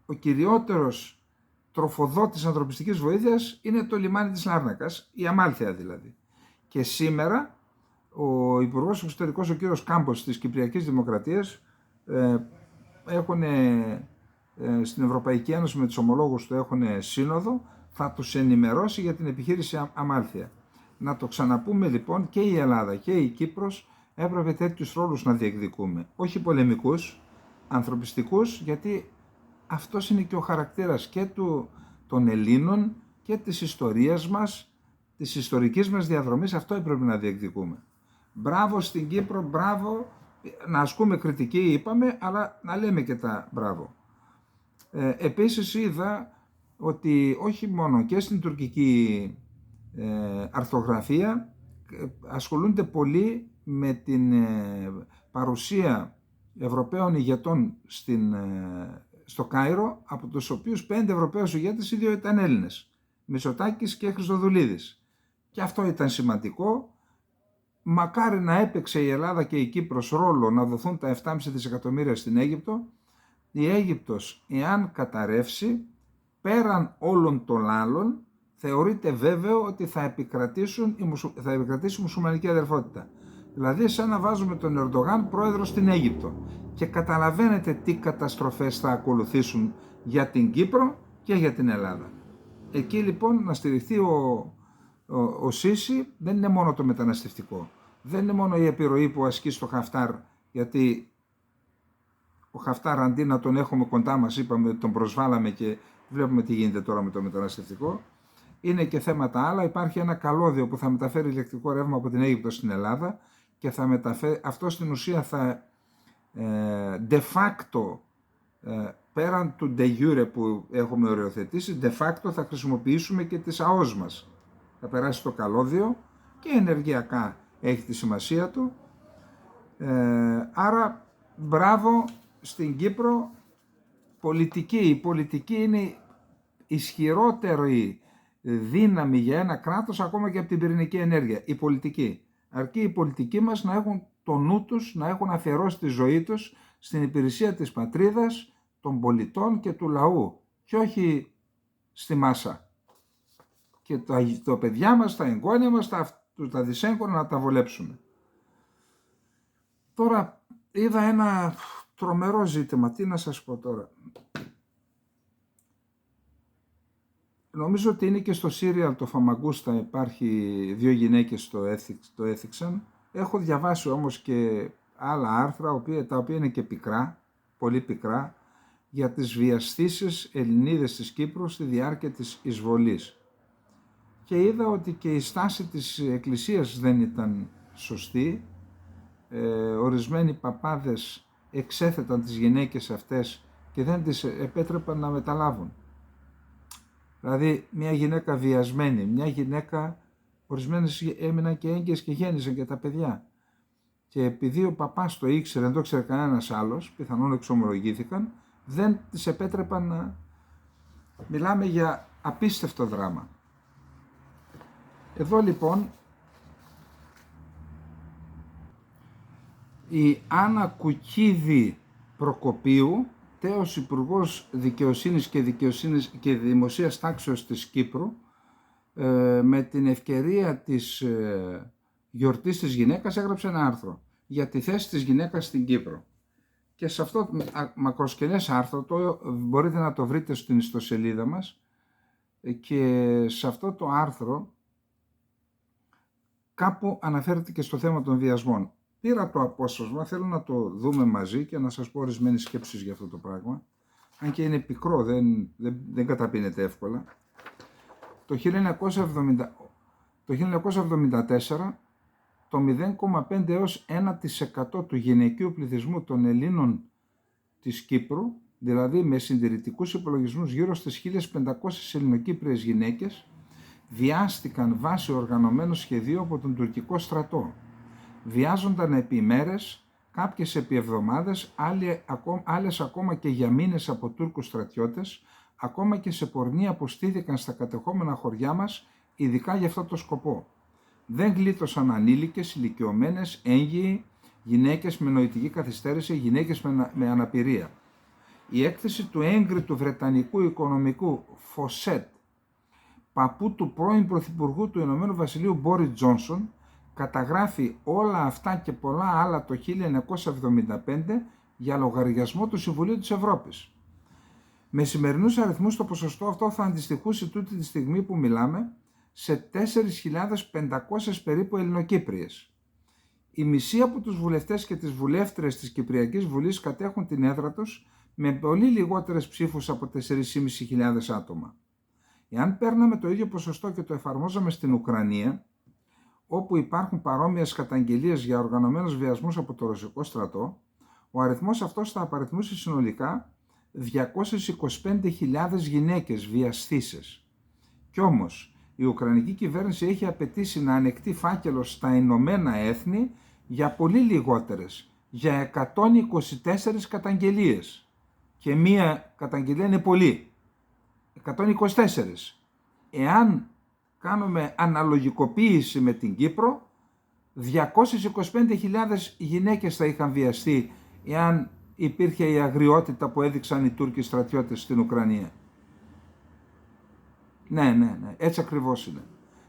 ο κυριότερος τροφοδότης ανθρωπιστικής βοήθειας είναι το λιμάνι της Λάρνακας, η Αμάλθεια δηλαδή. Και σήμερα ο Υπουργός Εξωτερικός, ο κύριος Κάμπος της Κυπριακής Δημοκρατίας, έχουν στην Ευρωπαϊκή Ένωση με τους ομολόγους του έχουν σύνοδο, θα τους ενημερώσει για την επιχείρηση Αμάλθεια. Να το ξαναπούμε λοιπόν, και η Ελλάδα και η Κύπρος έπρεπε τέτοιους ρόλους να διεκδικούμε. Όχι πολεμικούς, ανθρωπιστικούς, γιατί αυτός είναι και ο χαρακτήρας και των Ελλήνων και της ιστορίας μας, της ιστορικής μας διαδρομής, αυτό έπρεπε να διεκδικούμε. Μπράβο στην Κύπρο, μπράβο, να ασκούμε κριτική είπαμε, αλλά να λέμε και τα μπράβο. Επίσης είδα ότι όχι μόνο και στην τουρκική αρθογραφία ασχολούνται πολύ με την παρουσία Ευρωπαίων ηγετών στο Κάιρο, από τους οποίους 5 Ευρωπαίους ηγέτες, οι 2 ήταν Έλληνες, Μητσοτάκης και Χριστοδουλίδης. Και αυτό ήταν σημαντικό. Μακάρι να έπαιξε η Ελλάδα και η Κύπρος ρόλο να δοθούν τα 7,5 δισεκατομμύρια στην Αίγυπτο. Η Αίγυπτος, εάν καταρρεύσει, πέραν όλων των άλλων, θεωρείται βέβαιο ότι θα επικρατήσει η μουσουλμανική αδερφότητα. Δηλαδή σαν να βάζουμε τον Ερντογάν πρόεδρο στην Αίγυπτο. Και καταλαβαίνετε τι καταστροφές θα ακολουθήσουν για την Κύπρο και για την Ελλάδα. Εκεί λοιπόν να στηριχθεί ο Σίση δεν είναι μόνο το μεταναστευτικό. Δεν είναι μόνο η επιρροή που ασκεί στο Χαφτάρ, γιατί ο Χαφτάρ αντί να τον έχουμε κοντά μας, είπαμε τον προσβάλαμε και βλέπουμε τι γίνεται τώρα με το μεταναστευτικό. Είναι και θέματα άλλα. Υπάρχει ένα καλώδιο που θα μεταφέρει ηλεκτρικό ρεύμα από την Αίγυπτο στην Ελλάδα και θα μεταφέρει, αυτό στην ουσία θα de facto, πέραν του de jure που έχουμε οριοθετήσει, de facto θα χρησιμοποιήσουμε και τις ΑΟΣ μας. Θα περάσει το καλώδιο και ενεργειακά έχει τη σημασία του. Άρα μπράβο στην Κύπρο. Η πολιτική είναι ισχυρότερη δύναμη για ένα κράτος ακόμα και από την πυρηνική ενέργεια. Η πολιτική. Αρκεί οι πολιτικοί μας να έχουν το νου τους, να έχουν αφιερώσει τη ζωή τους στην υπηρεσία της πατρίδας, των πολιτών και του λαού και όχι στη μάσα. Και τα παιδιά μας, τα εγγόνια μας, τα δυσέγγωνα να τα βολέψουμε. Τώρα είδα ένα τρομερό ζήτημα. Τι να σας πω τώρα. Νομίζω ότι είναι και στο σύριαλ το Φαμαγκούστα, υπάρχει 2 γυναίκες το έθιξαν. Έχω διαβάσει όμως και άλλα άρθρα, τα οποία είναι και πικρά, πολύ πικρά, για τις βιαστήσεις Ελληνίδες της Κύπρου στη διάρκεια της εισβολής. Και είδα ότι και η στάση της Εκκλησίας δεν ήταν σωστή. Ορισμένοι παπάδες εξέθεταν τις γυναίκες αυτές και δεν τις επέτρεπαν να μεταλάβουν. Δηλαδή μια γυναίκα βιασμένη, μια γυναίκα, ορισμένες έμειναν και έγκυες και γέννησαν και τα παιδιά. Και επειδή ο παπάς το ήξερε, δεν το ήξερε κανένας άλλος, πιθανόν εξομολογήθηκαν, δεν τις επέτρεπαν να... Μιλάμε για απίστευτο δράμα. Εδώ λοιπόν η Άννα Κουκίδη Προκοπίου, τέος Υπουργός Δικαιοσύνης και Δημοσίας Τάξεως της Κύπρου, με την ευκαιρία της γιορτής της γυναίκας έγραψε ένα άρθρο για τη θέση της γυναίκας στην Κύπρο. Και σε αυτό το μακροσκελές άρθρο, μπορείτε να το βρείτε στην ιστοσελίδα μας, και σε αυτό το άρθρο κάπου αναφέρεται και στο θέμα των βιασμών. Πήρα το απόσπασμα, θέλω να το δούμε μαζί και να σας πω ορισμένες σκέψεις για αυτό το πράγμα. Αν και είναι πικρό, δεν καταπίνεται εύκολα. Το 1974, το 0,5 έως 1% του γυναικείου πληθυσμού των Ελλήνων της Κύπρου, δηλαδή με συντηρητικούς υπολογισμούς γύρω στις 1.500 ελληνοκύπριες γυναίκες, βιάστηκαν βάσει οργανωμένου σχεδίου από τον τουρκικό στρατό. Βιάζονταν επί ημέρες, κάποιες επί εβδομάδες, άλλες ακόμα και για μήνες από Τούρκους στρατιώτες, ακόμα και σε πορνεία που στήθηκαν στα κατεχόμενα χωριά μας, ειδικά για αυτό το σκοπό. Δεν γλίτωσαν ανήλικες, ηλικιωμένες, έγκυοι, γυναίκες με νοητική καθυστέρηση, γυναίκες με αναπηρία. Η έκθεση του έγκριτου βρετανικού οικονομικού Φωσέτ, παππού του πρώην Πρωθυπουργού του Ηνωμένου Βασιλείου Μπόρις Τζόνσον, καταγράφει όλα αυτά και πολλά άλλα το 1975 για λογαριασμό του Συμβουλίου της Ευρώπης. Με σημερινούς αριθμούς το ποσοστό αυτό θα αντιστοιχούσε τούτη τη στιγμή που μιλάμε σε 4.500 περίπου Ελληνοκύπριες. Η μισή από τους βουλευτές και τις βουλεύτρες της Κυπριακής Βουλής κατέχουν την έδρα τους με πολύ λιγότερες ψήφους από 4.500 άτομα. Εάν παίρναμε το ίδιο ποσοστό και το εφαρμόζαμε στην Ουκρανία, όπου υπάρχουν παρόμοιες καταγγελίες για οργανωμένους βιασμούς από το ρωσικό στρατό, ο αριθμός αυτός θα απαριθμούσε συνολικά 225.000 γυναίκες βιασθήσεις. Κι όμως, η Ουκρανική κυβέρνηση έχει απαιτήσει να ανεκτεί φάκελο στα Ηνωμένα Έθνη για πολύ λιγότερες, για 124 καταγγελίες. Και μία καταγγελία είναι πολύ. 124. Εάν κάνουμε αναλογικοποίηση με την Κύπρο, 225.000 γυναίκες θα είχαν βιαστεί εάν υπήρχε η αγριότητα που έδειξαν οι Τούρκοι στρατιώτες στην Ουκρανία. Ναι, έτσι ακριβώς είναι.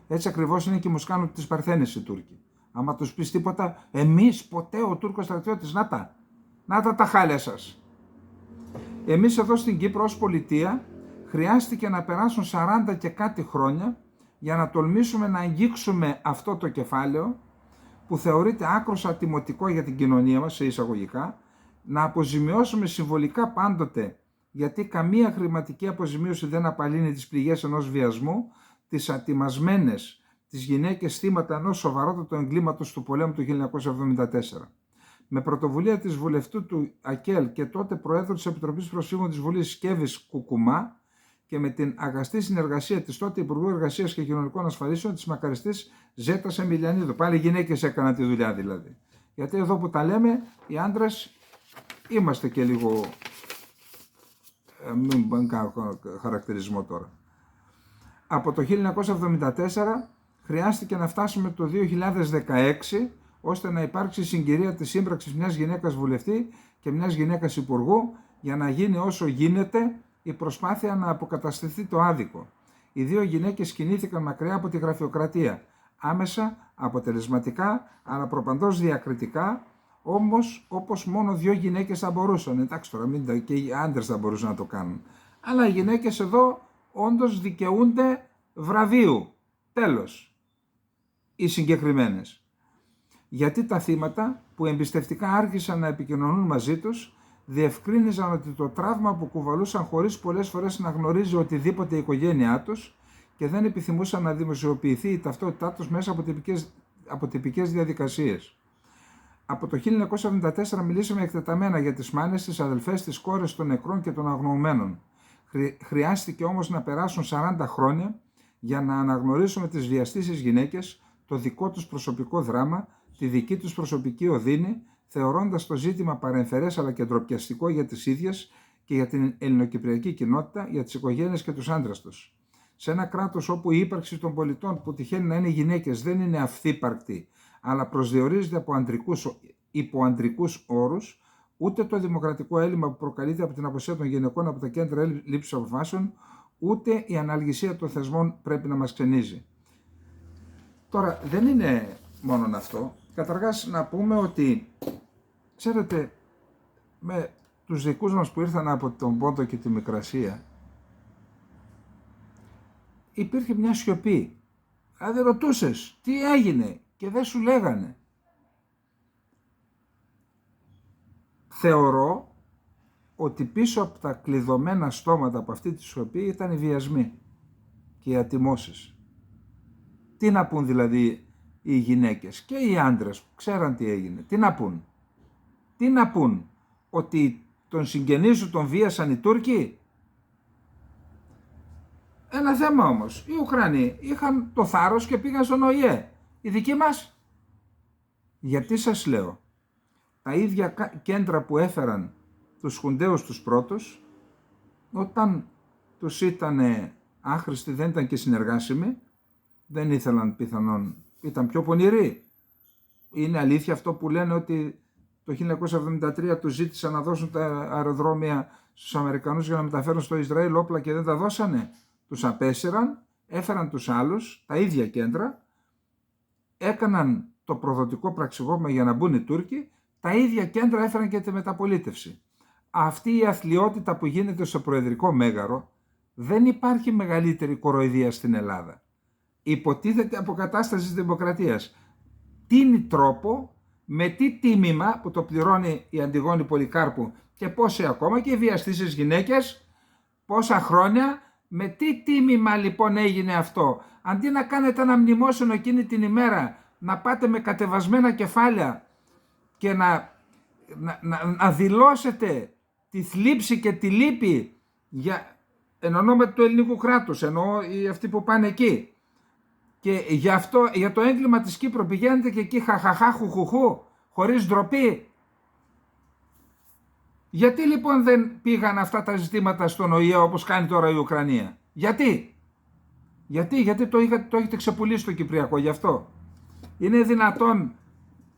Έτσι ακριβώς είναι και μου κάνουν τις παρθένες οι Τούρκοι. Άμα τους πεις τίποτα, εμείς ποτέ ο Τούρκος στρατιώτης, να τα χάλια σας. Εμείς εδώ στην Κύπρο ως πολιτεία χρειάστηκε να περάσουν 40 και κάτι χρόνια για να τολμήσουμε να αγγίξουμε αυτό το κεφάλαιο που θεωρείται άκρως ατιμωτικό για την κοινωνία μας, σε εισαγωγικά, να αποζημιώσουμε συμβολικά πάντοτε, γιατί καμία χρηματική αποζημίωση δεν απαλύνει τις πληγές ενός βιασμού, τις ατιμασμένες, τις γυναίκες θύματα ενός σοβαρότατου εγκλήματος του πολέμου του 1974. Με πρωτοβουλία της βουλευτού του ΑΚΕΛ και τότε Προέδρου της Επιτροπής Προσφύγων της Βουλής Σκέβης Κουκουμά και με την αγαστή συνεργασία της τότε Υπουργού Εργασίας και Κοινωνικών Ασφαλίσεων της μακαριστής Ζέτας Εμιλιανίδου. Πάλι γυναίκες έκαναν τη δουλειά δηλαδή. Γιατί εδώ που τα λέμε, οι άντρες είμαστε και λίγο, μην κάνω χαρακτηρισμό τώρα. Από το 1974 χρειάστηκε να φτάσουμε το 2016 ώστε να υπάρξει συγκυρία της σύμπραξης μιας γυναίκας βουλευτή και μιας γυναίκας υπουργού για να γίνει όσο γίνεται η προσπάθεια να αποκατασταθεί το άδικο. Οι δύο γυναίκες κινήθηκαν μακριά από τη γραφειοκρατία, άμεσα, αποτελεσματικά, αλλά προπαντός διακριτικά, όμως όπως μόνο δύο γυναίκες θα μπορούσαν. Εντάξει τώρα, και οι άντρες θα μπορούσαν να το κάνουν. Αλλά οι γυναίκες εδώ όντως δικαιούνται βραβείου. Τέλος. Οι συγκεκριμένες. Γιατί τα θύματα που εμπιστευτικά άρχισαν να επικοινωνούν μαζί τους διευκρίνιζαν ότι το τραύμα που κουβαλούσαν χωρίς πολλές φορές να γνωρίζει οτιδήποτε η οικογένειά τους και δεν επιθυμούσαν να δημοσιοποιηθεί η ταυτότητά τους μέσα από τυπικές διαδικασίες. Από το 1974 μιλήσαμε εκτεταμένα για τις μάνες, τις αδελφές, τις κόρες των νεκρών και των αγνοωμένων. Χρειάστηκε όμως να περάσουν 40 χρόνια για να αναγνωρίσουμε τις βιαστήσεις γυναίκες, το δικό τους προσωπικό δράμα, τη δική τους προσωπική οδύνη, θεωρώντας το ζήτημα παρεμφερές αλλά και ντροπιαστικό για τις ίδιες και για την ελληνοκυπριακή κοινότητα, για τις οικογένειες και τους άντρες τους. Σε ένα κράτος όπου η ύπαρξη των πολιτών που τυχαίνει να είναι γυναίκες δεν είναι αυθύπαρκτη, αλλά προσδιορίζεται υπό αντρικούς όρους, ούτε το δημοκρατικό έλλειμμα που προκαλείται από την απουσία των γυναικών από τα κέντρα λήψης αποφάσεων, ούτε η αναλγησία των θεσμών πρέπει να μας ξενίζει. Τώρα, δεν είναι μόνο αυτό. Καταρχάς να πούμε ότι, ξέρετε, με τους δικούς μας που ήρθαν από τον Πόντο και τη Μικρασία, υπήρχε μια σιωπή. Δηλαδή ρωτούσες τι έγινε και δεν σου λέγανε. Θεωρώ ότι πίσω από τα κλειδωμένα στόματα από αυτή τη σιωπή ήταν οι βιασμοί και οι ατιμώσεις. Τι να πούν δηλαδή οι γυναίκες και οι άντρες που ξέραν τι έγινε. Τι να πούν. Τι να πούν. Ότι τον συγγενή σου τον βίασαν οι Τούρκοι. Ένα θέμα όμως. Οι Ουκρανοί είχαν το θάρρος και πήγαν στον ΟΗΕ. Οι δικοί μας. Γιατί σας λέω. Τα ίδια κέντρα που έφεραν τους Χουντέους τους πρώτους, όταν τους ήταν άχρηστοι, δεν ήταν και συνεργάσιμοι, δεν ήθελαν πιθανόν, ήταν πιο πονηροί. Είναι αλήθεια αυτό που λένε ότι το 1973 τους ζήτησαν να δώσουν τα αεροδρόμια στους Αμερικανούς για να μεταφέρουν στο Ισραήλ όπλα και δεν τα δώσανε? Τους απέσυραν, έφεραν τους άλλους, τα ίδια κέντρα, έκαναν το προδοτικό πραξικόπημα για να μπουν οι Τούρκοι, τα ίδια κέντρα έφεραν και τη μεταπολίτευση. Αυτή η αθλιότητα που γίνεται στο Προεδρικό Μέγαρο, δεν υπάρχει μεγαλύτερη κοροϊδία στην Ελλάδα. Υποτίθεται αποκατάσταση της δημοκρατίας. Τίνει τρόπο, με τι τίμημα που το πληρώνει η Αντιγόνη Πολυκάρπου και πόσοι ακόμα και οι βιαστήσεις γυναίκες, πόσα χρόνια, με τι τίμημα λοιπόν έγινε αυτό? Αντί να κάνετε ένα μνημόσυνο εκείνη την ημέρα, να πάτε με κατεβασμένα κεφάλια και να δηλώσετε τη θλίψη και τη λύπη εν ονόματι του ελληνικού κράτους, εννοώ αυτοί που πάνε εκεί. Και για το έγκλημα της Κύπρου πηγαίνετε και εκεί χαχαχά χουχουχού, χωρίς ντροπή. Γιατί λοιπόν δεν πήγαν αυτά τα ζητήματα στον ΟΗΕ όπως κάνει τώρα η Ουκρανία? Γιατί το έχετε ξεπουλήσει το Κυπριακό, γι' αυτό. Είναι δυνατόν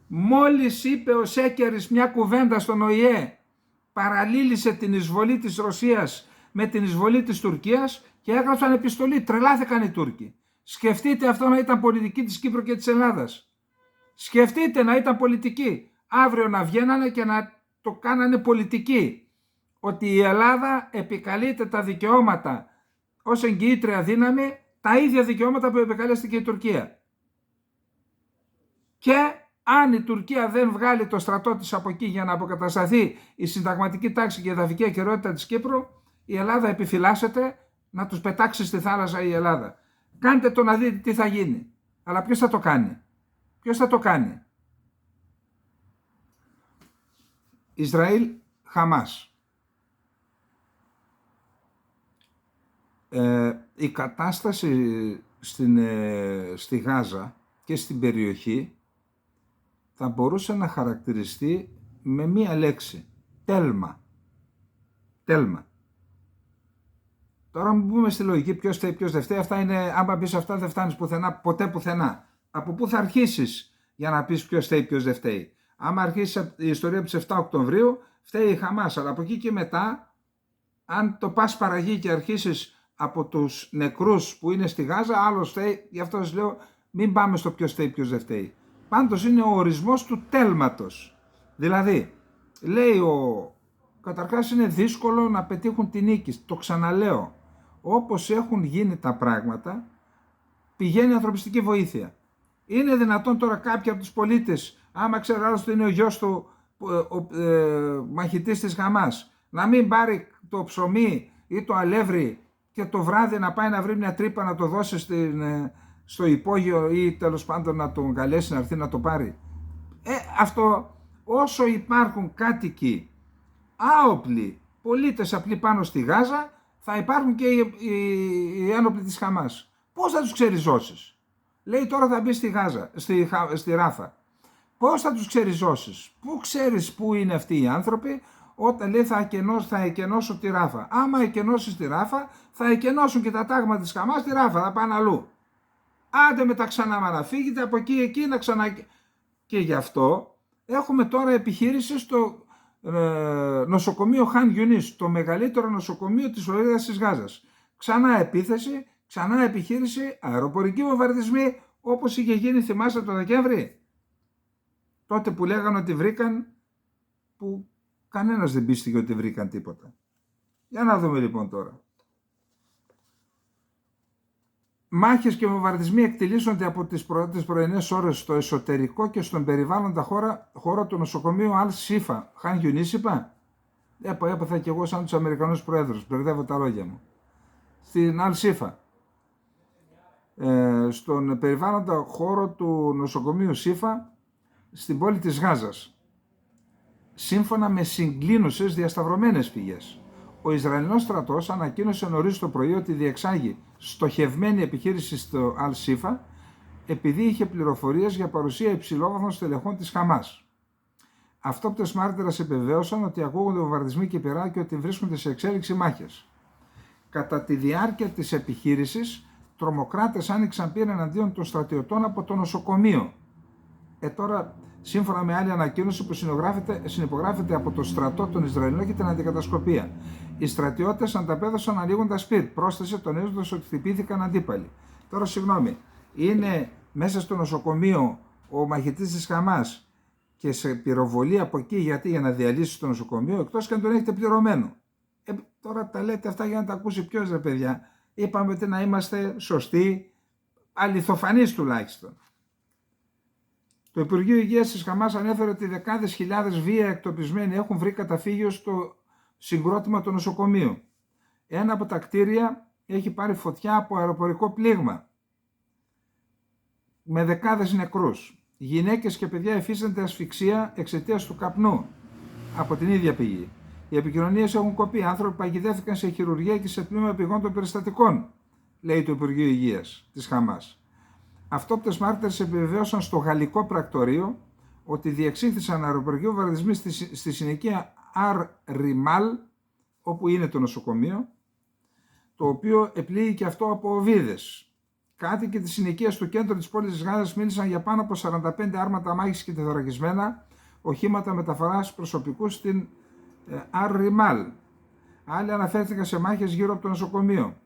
μόλις είπε ο Σέκερης μια κουβέντα στον ΟΗΕ, παραλήλησε την εισβολή της Ρωσίας με την εισβολή της Τουρκίας και έγραψαν επιστολή, τρελάθηκαν οι Τούρκοι. Σκεφτείτε αυτό να ήταν πολιτική της Κύπρου και της Ελλάδας. Σκεφτείτε να ήταν πολιτική. Αύριο να βγαίνανε και να το κάνανε πολιτική. Ότι η Ελλάδα επικαλείται τα δικαιώματα ως εγγυήτρια δύναμη, τα ίδια δικαιώματα που επικαλέστηκε η Τουρκία. Και αν η Τουρκία δεν βγάλει το στρατό της από εκεί για να αποκατασταθεί η συνταγματική τάξη και η εδαφική ακεραιότητα της Κύπρου, η Ελλάδα επιφυλάσσεται να τους πετάξει στη θάλασσα η Ελλάδα. Κάντε το να δείτε τι θα γίνει. Αλλά ποιος θα το κάνει? Ποιος θα το κάνει? Ισραήλ, Χαμάς. Η κατάσταση στη Γάζα και στην περιοχή θα μπορούσε να χαρακτηριστεί με μία λέξη. Τέλμα. Τώρα μην μπούμε στη λογική ποιος φταίει, ποιος δεν φταίει. Αυτά είναι, άμα πεις αυτά δεν φτάνεις πουθενά, ποτέ πουθενά. Από πού θα αρχίσεις για να πεις ποιος φταίει, ποιος δεν φταίει? Άμα αρχίσεις η ιστορία από τις 7 Οκτωβρίου, φταίει η Χαμάς. Αλλά από εκεί και μετά, αν το πας παραγεί και αρχίσεις από τους νεκρούς που είναι στη Γάζα, άλλος φταίει. Γι' αυτό σας λέω, μην πάμε στο ποιος φταίει, ποιος δεν φταίει. Πάντως είναι ο ορισμός του τέλματος. Δηλαδή, λέει καταρχάς είναι δύσκολο να πετύχουν την νίκη. Το ξαναλέω. Όπως έχουν γίνει τα πράγματα, πηγαίνει ανθρωπιστική βοήθεια. Είναι δυνατόν τώρα κάποιοι από τους πολίτες, άμα ξέρει άλλος ότι είναι ο γιος του μαχητής της Χαμάς, να μην πάρει το ψωμί ή το αλεύρι και το βράδυ να πάει να βρει μια τρύπα να το δώσει στο υπόγειο ή τέλος πάντων να τον καλέσει να έρθει να το πάρει? Αυτό, όσο υπάρχουν κάτοικοι άοπλοι, πολίτες απλοί πάνω στη Γάζα, θα υπάρχουν και οι ένοπλοι της Χαμάς. Πώς θα τους ξεριζώσεις? Λέει τώρα θα μπει στη Γάζα, στη Ράφα. Πώς θα τους ξεριζώσεις? Πού ξέρεις πού είναι αυτοί οι άνθρωποι? Όταν λέει θα εκενώσω τη Ράφα. Άμα εκενώσεις τη Ράφα, θα εκενώσουν και τα τάγματα της Χαμάς τη Ράφα, θα πάνε αλλού. Άντε με τα ξανά να φύγετε από εκεί να ξανά... Και γι' αυτό έχουμε τώρα επιχείρηση στο νοσοκομείο Χαν Γιουνίς, το μεγαλύτερο νοσοκομείο της Λωρίδας της Γάζας. Ξανά επίθεση, ξανά επιχείρηση, αεροπορικοί βομβαρδισμοί, όπως είχε γίνει, θυμάστε, το Δεκέμβρη. Τότε που λέγανε ότι βρήκαν, που κανένας δεν πίστηκε ότι βρήκαν τίποτα. Για να δούμε λοιπόν τώρα. Μάχες και βομβαρδισμοί εκτελήσονται από τις πρωινές ώρες στο εσωτερικό και στον περιβάλλοντα χώρο του νοσοκομείου Αλ-Σίφα. Χαν Γιουνίς είπα. Έπαθα και εγώ σαν τους Αμερικανούς Προέδρους. Μπερδεύω τα λόγια μου. Στην Αλ-Σίφα. Στον περιβάλλοντα χώρο του νοσοκομείου Σίφα στην πόλη της Γάζας. Σύμφωνα με συγκλίνουσες διασταυρωμένες πηγές. Ο Ισραηλινός στρατός ανακοίνωσε νωρίς το πρωί ότι διεξάγει στοχευμένη επιχείρηση στο Αλ-Σίφα επειδή είχε πληροφορίες για παρουσία υψηλόβαθμων στελεχών της Χαμάς. Αυτόπτες μάρτυρες επιβεβαίωσαν ότι ακούγονται βομβαρδισμοί και πυρά και ότι βρίσκονται σε εξέλιξη μάχες. Κατά τη διάρκεια της επιχείρησης, τρομοκράτες άνοιξαν πύρα εναντίον των στρατιωτών από το νοσοκομείο. Τώρα, σύμφωνα με άλλη ανακοίνωση που συνυπογράφεται από το στρατό των Ισραηλινών και την αντικατασκοπία. Οι στρατιώτες ανταπέδωσαν ανοίγοντας σπίτι. Πρόσθεσε τονίζοντας ότι χτυπήθηκαν αντίπαλοι. Τώρα, συγγνώμη, είναι μέσα στο νοσοκομείο ο μαχητής της Χαμάς και σε πυροβολεί από εκεί, γιατί για να διαλύσει το νοσοκομείο, εκτός και αν τον έχετε πληρωμένο. Τώρα τα λέτε αυτά για να τα ακούσει ποιος, ρε παιδιά. Είπαμε ότι να είμαστε σωστοί, αληθοφανείς τουλάχιστον. Το Υπουργείο Υγείας της Χαμάς ανέφερε ότι δεκάδες χιλιάδες βία εκτοπισμένοι έχουν βρει καταφύγιο στο συγκρότημα του νοσοκομείου. Ένα από τα κτίρια έχει πάρει φωτιά από αεροπορικό πλήγμα, με δεκάδες νεκρούς. Γυναίκες και παιδιά υφίστανται ασφυξία εξαιτίας του καπνού, από την ίδια πηγή. Οι επικοινωνίες έχουν κοπεί. Άνθρωποι παγιδεύτηκαν σε χειρουργία και σε τμήμα πηγών των περιστατικών, λέει το Υπουργείο Υγείας της Χαμάς. Αυτόπτες μάρτυρες επιβεβαίωσαν στο γαλλικό πρακτορείο ότι διεξήχθησαν αεροπορικοί βομβαρδισμοί στη συνοικία Αρ Ριμάλ, όπου είναι το νοσοκομείο, το οποίο επλήγει αυτό από οβίδες. Κάτοικοι της συνοικίας του κέντρου της πόλης της Γάζας μίλησαν για πάνω από 45 άρματα μάχης και τεθωρακισμένα οχήματα μεταφοράς προσωπικού στην Αρ Ριμάλ. Άλλοι αναφέρθηκαν σε μάχες γύρω από το νοσοκομείο.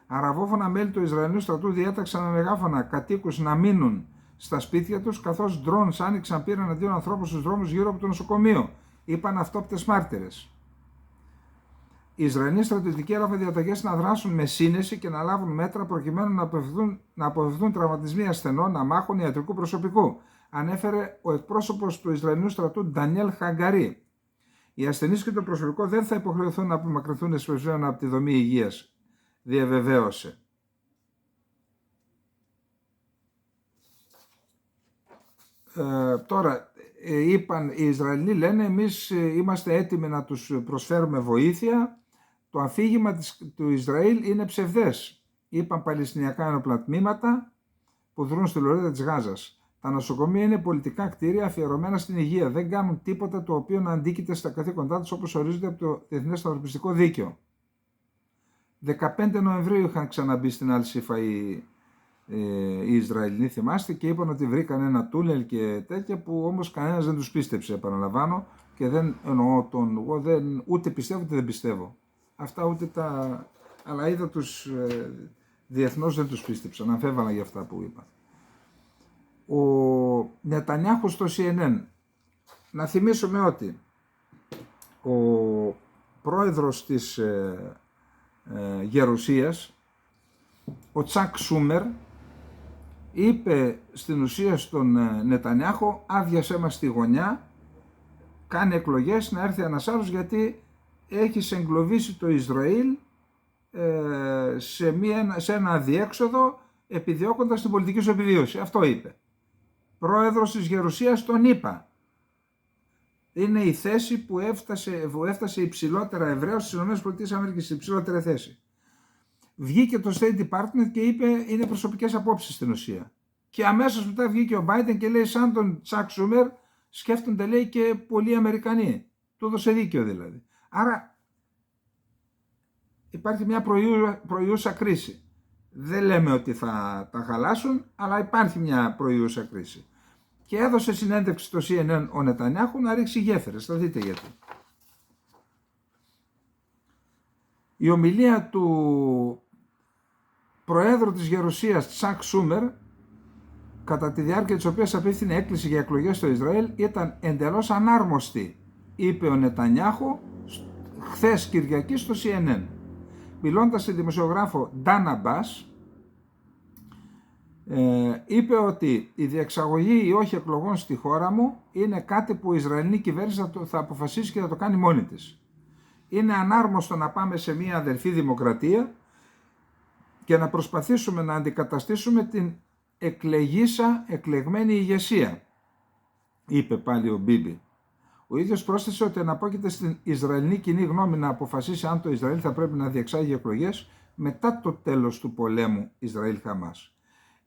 Αραβόφωνα μέλη του Ισραηλινού στρατού διέταξαν με μεγάφωνα κατοίκους να μείνουν στα σπίτια τους, καθώς drones άνοιξαν πήραν αντίον ανθρώπων στους δρόμους γύρω από το νοσοκομείο, είπαν αυτόπτες μάρτυρες. Οι Ισραηλοί στρατιωτικοί έλαβαν διαταγές να δράσουν με σύνεση και να λάβουν μέτρα προκειμένου να αποφευθούν τραυματισμοί ασθενών, αμάχων, ιατρικού προσωπικού, ανέφερε ο εκπρόσωπος του Ισραηλινού στρατού Ντανιέλ Χαγκαρί. Οι ασθενείς και το προσωπικό δεν θα υποχρεωθούν να απομακρυνθούν εσπεσμένα από τη δομή υγείας, διαβεβαίωσε. Τώρα, είπαν οι Ισραηλοί, λένε, εμείς είμαστε έτοιμοι να τους προσφέρουμε βοήθεια. Το αφήγημα του Ισραήλ είναι ψευδές. Είπαν παλαιστινιακά ένοπλα τμήματα που δρούν στη λωρίδα της Γάζας. Τα νοσοκομεία είναι πολιτικά κτίρια αφιερωμένα στην υγεία. Δεν κάνουν τίποτα το οποίο να αντίκειται στα καθήκοντά τους όπως ορίζονται από το Διεθνές Ανθρωπιστικό Δίκαιο. 15 Νοεμβρίου είχαν ξαναμπεί στην Αλ-Σίφα οι Ισραηλοί, θυμάστε, και είπαν ότι βρήκαν ένα τούνελ και τέτοια, που όμως κανένας δεν τους πίστεψε, επαναλαμβάνω, και δεν εννοώ εγώ ούτε πιστεύω ούτε δεν πιστεύω. Αυτά ούτε τα... αλλά είδα τους διεθνώς δεν τους πίστεψαν, αμφέβαλα για αυτά που είπαν. Ο Νετανιάχου στο CNN. Να θυμίσουμε ότι ο πρόεδρος της Γερουσίας, ο Τσακ Σούμερ, είπε στην ουσία στον Νετανιάχου, άδειασέ μας στη γωνιά, κάνει εκλογές, να έρθει ένας άλλος, γιατί έχει εγκλωβίσει το Ισραήλ σε ένα αδιέξοδο, επιδιώκοντας την πολιτική σου επιβίωση. Αυτό είπε. Πρόεδρος της Γερουσίας τον είπα. Είναι η θέση που έφτασε υψηλότερα Εβραίος στις ΗΠΑ, η υψηλότερη θέση. Βγήκε το State Department και είπε είναι προσωπικές απόψεις στην ουσία. Και αμέσως μετά βγήκε ο Biden και λέει, σαν τον Τσακ Σούμερ σκέφτονται, λέει, και πολλοί Αμερικανοί. Του έδωσε δίκιο δηλαδή. Άρα υπάρχει μια προϊούσα κρίση. Δεν λέμε ότι θα τα χαλάσουν, αλλά υπάρχει μια προϊούσα κρίση. Και έδωσε συνέντευξη στο CNN ο Νετανιάχου να ρίξει γέφυρες. Θα δείτε γιατί. Η ομιλία του Προέδρου της Γερουσίας Τσακ Σούμερ, κατά τη διάρκεια της οποίας απίφθινε έκκληση για εκλογές στο Ισραήλ, ήταν εντελώς ανάρμοστη, είπε ο Νετανιάχου χθες Κυριακή στο CNN. Μιλώντας στη δημοσιογράφο Ντάνα Μπάς, είπε ότι η διεξαγωγή ή όχι εκλογών στη χώρα μου είναι κάτι που η Ισραηλινή κυβέρνηση θα αποφασίσει και θα το κάνει μόνη της. Είναι ανάρμοστο να πάμε σε μια αδελφή δημοκρατία και να προσπαθήσουμε να αντικαταστήσουμε την εκλεγμένη ηγεσία, είπε πάλι ο Μπίμπι. Ο ίδιος πρόσθεσε ότι αναπόκειται στην Ισραηλινή κοινή γνώμη να αποφασίσει αν το Ισραήλ θα πρέπει να διεξάγει εκλογές μετά το τέλος του πολέμου Ισραήλ-Χαμάς.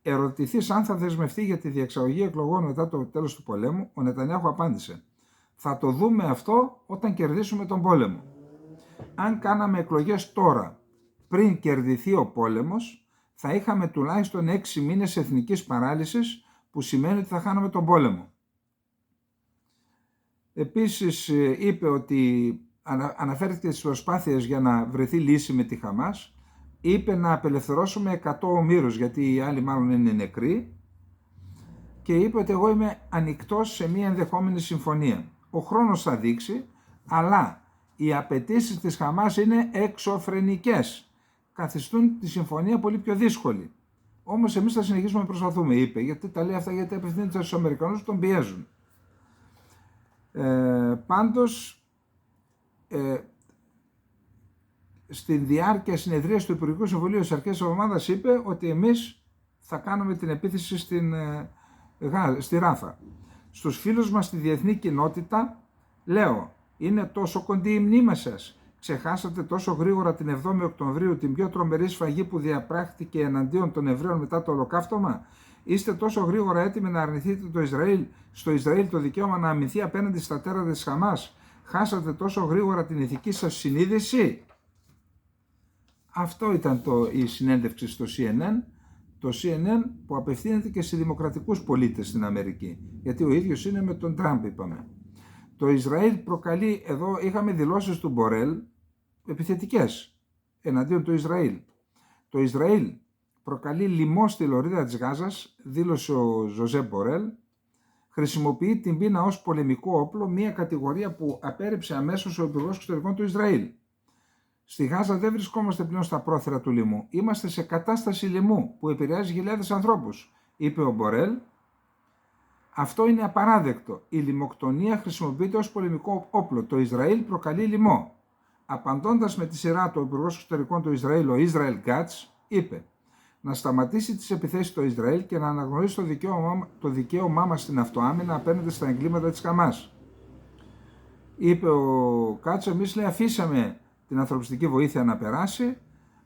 Ερωτηθείς αν θα δεσμευτεί για τη διεξαγωγή εκλογών μετά το τέλος του πολέμου, ο Νετανιάχου απάντησε: θα το δούμε αυτό όταν κερδίσουμε τον πόλεμο. Αν κάναμε εκλογές τώρα, πριν κερδιθεί ο πόλεμος, θα είχαμε τουλάχιστον 6 μήνες εθνικής παράλυσης, που σημαίνει ότι θα χάναμε τον πόλεμο. Επίσης είπε ότι αναφέρθηκε στις προσπάθειες για να βρεθεί λύση με τη Χαμάς, είπε να απελευθερώσουμε 100 ομήρους, γιατί οι άλλοι μάλλον είναι νεκροί, και είπε ότι εγώ είμαι ανοιχτός σε μια ενδεχόμενη συμφωνία. Ο χρόνος θα δείξει, αλλά οι απαιτήσεις της Χαμάς είναι εξωφρενικές. Καθιστούν τη συμφωνία πολύ πιο δύσκολη. Όμως εμείς θα συνεχίσουμε να προσπαθούμε, είπε, γιατί τα λέει αυτά, γιατί απευθύνεται στους Αμερικανούς που τον πιέζουν. Πάντως, στην διάρκεια συνεδρίας του Υπουργικού Συμβουλίου στις αρχές της εβδομάδας είπε ότι εμείς θα κάνουμε την επίθεση στη Ράφα. Στους φίλους μας στη διεθνή κοινότητα λέω, είναι τόσο κοντή η μνήμα σας. Ξεχάσατε τόσο γρήγορα την 7η Οκτωβρίου, την πιο τρομερή σφαγή που διαπράχθηκε εναντίον των Εβραίων μετά το Ολοκαύτωμα. Είστε τόσο γρήγορα έτοιμοι να αρνηθείτε στο Ισραήλ το δικαίωμα να αμυνθεί απέναντι στα τέρατα της Χαμάς. Χάσατε τόσο γρήγορα την ηθική σας συνείδηση. Αυτό ήταν η συνέντευξη στο CNN. Το CNN που απευθύνεται και σε δημοκρατικούς πολίτες στην Αμερική. Γιατί ο ίδιος είναι με τον Τραμπ, είπαμε. Το Ισραήλ προκαλεί, εδώ είχαμε δηλώσεις του Μπορέλ επιθετικές εναντίον του Ισραήλ. Το Ισραήλ προκαλεί λοιμό στη λωρίδα της Γάζας, δήλωσε ο Ζωζέ Μπορέλ, χρησιμοποιεί την πείνα ως πολεμικό όπλο, μια κατηγορία που απέρριψε αμέσως ο Υπουργός Εξωτερικών του Ισραήλ. Στη Γάζα δεν βρισκόμαστε πλέον στα πρόθυρα του λοιμού. Είμαστε σε κατάσταση λοιμού που επηρεάζει χιλιάδες ανθρώπους, είπε ο Μπορέλ. Αυτό είναι απαράδεκτο. Η λοιμοκτονία χρησιμοποιείται ως πολεμικό όπλο. Το Ισραήλ προκαλεί λοιμό. Απαντώντας με τη σειρά του, ο Υπουργός Εξωτερικών του Ισραήλ, ο Ισραήλ Γκάτς, είπε να σταματήσει τις επιθέσεις στο Ισραήλ και να αναγνωρίσει το δικαίωμά μας στην αυτοάμυνα απέναντι στα εγκλήματα της Χαμάς. Είπε ο Γκάτς, εμείς λέει αφήσαμε την ανθρωπιστική βοήθεια να περάσει,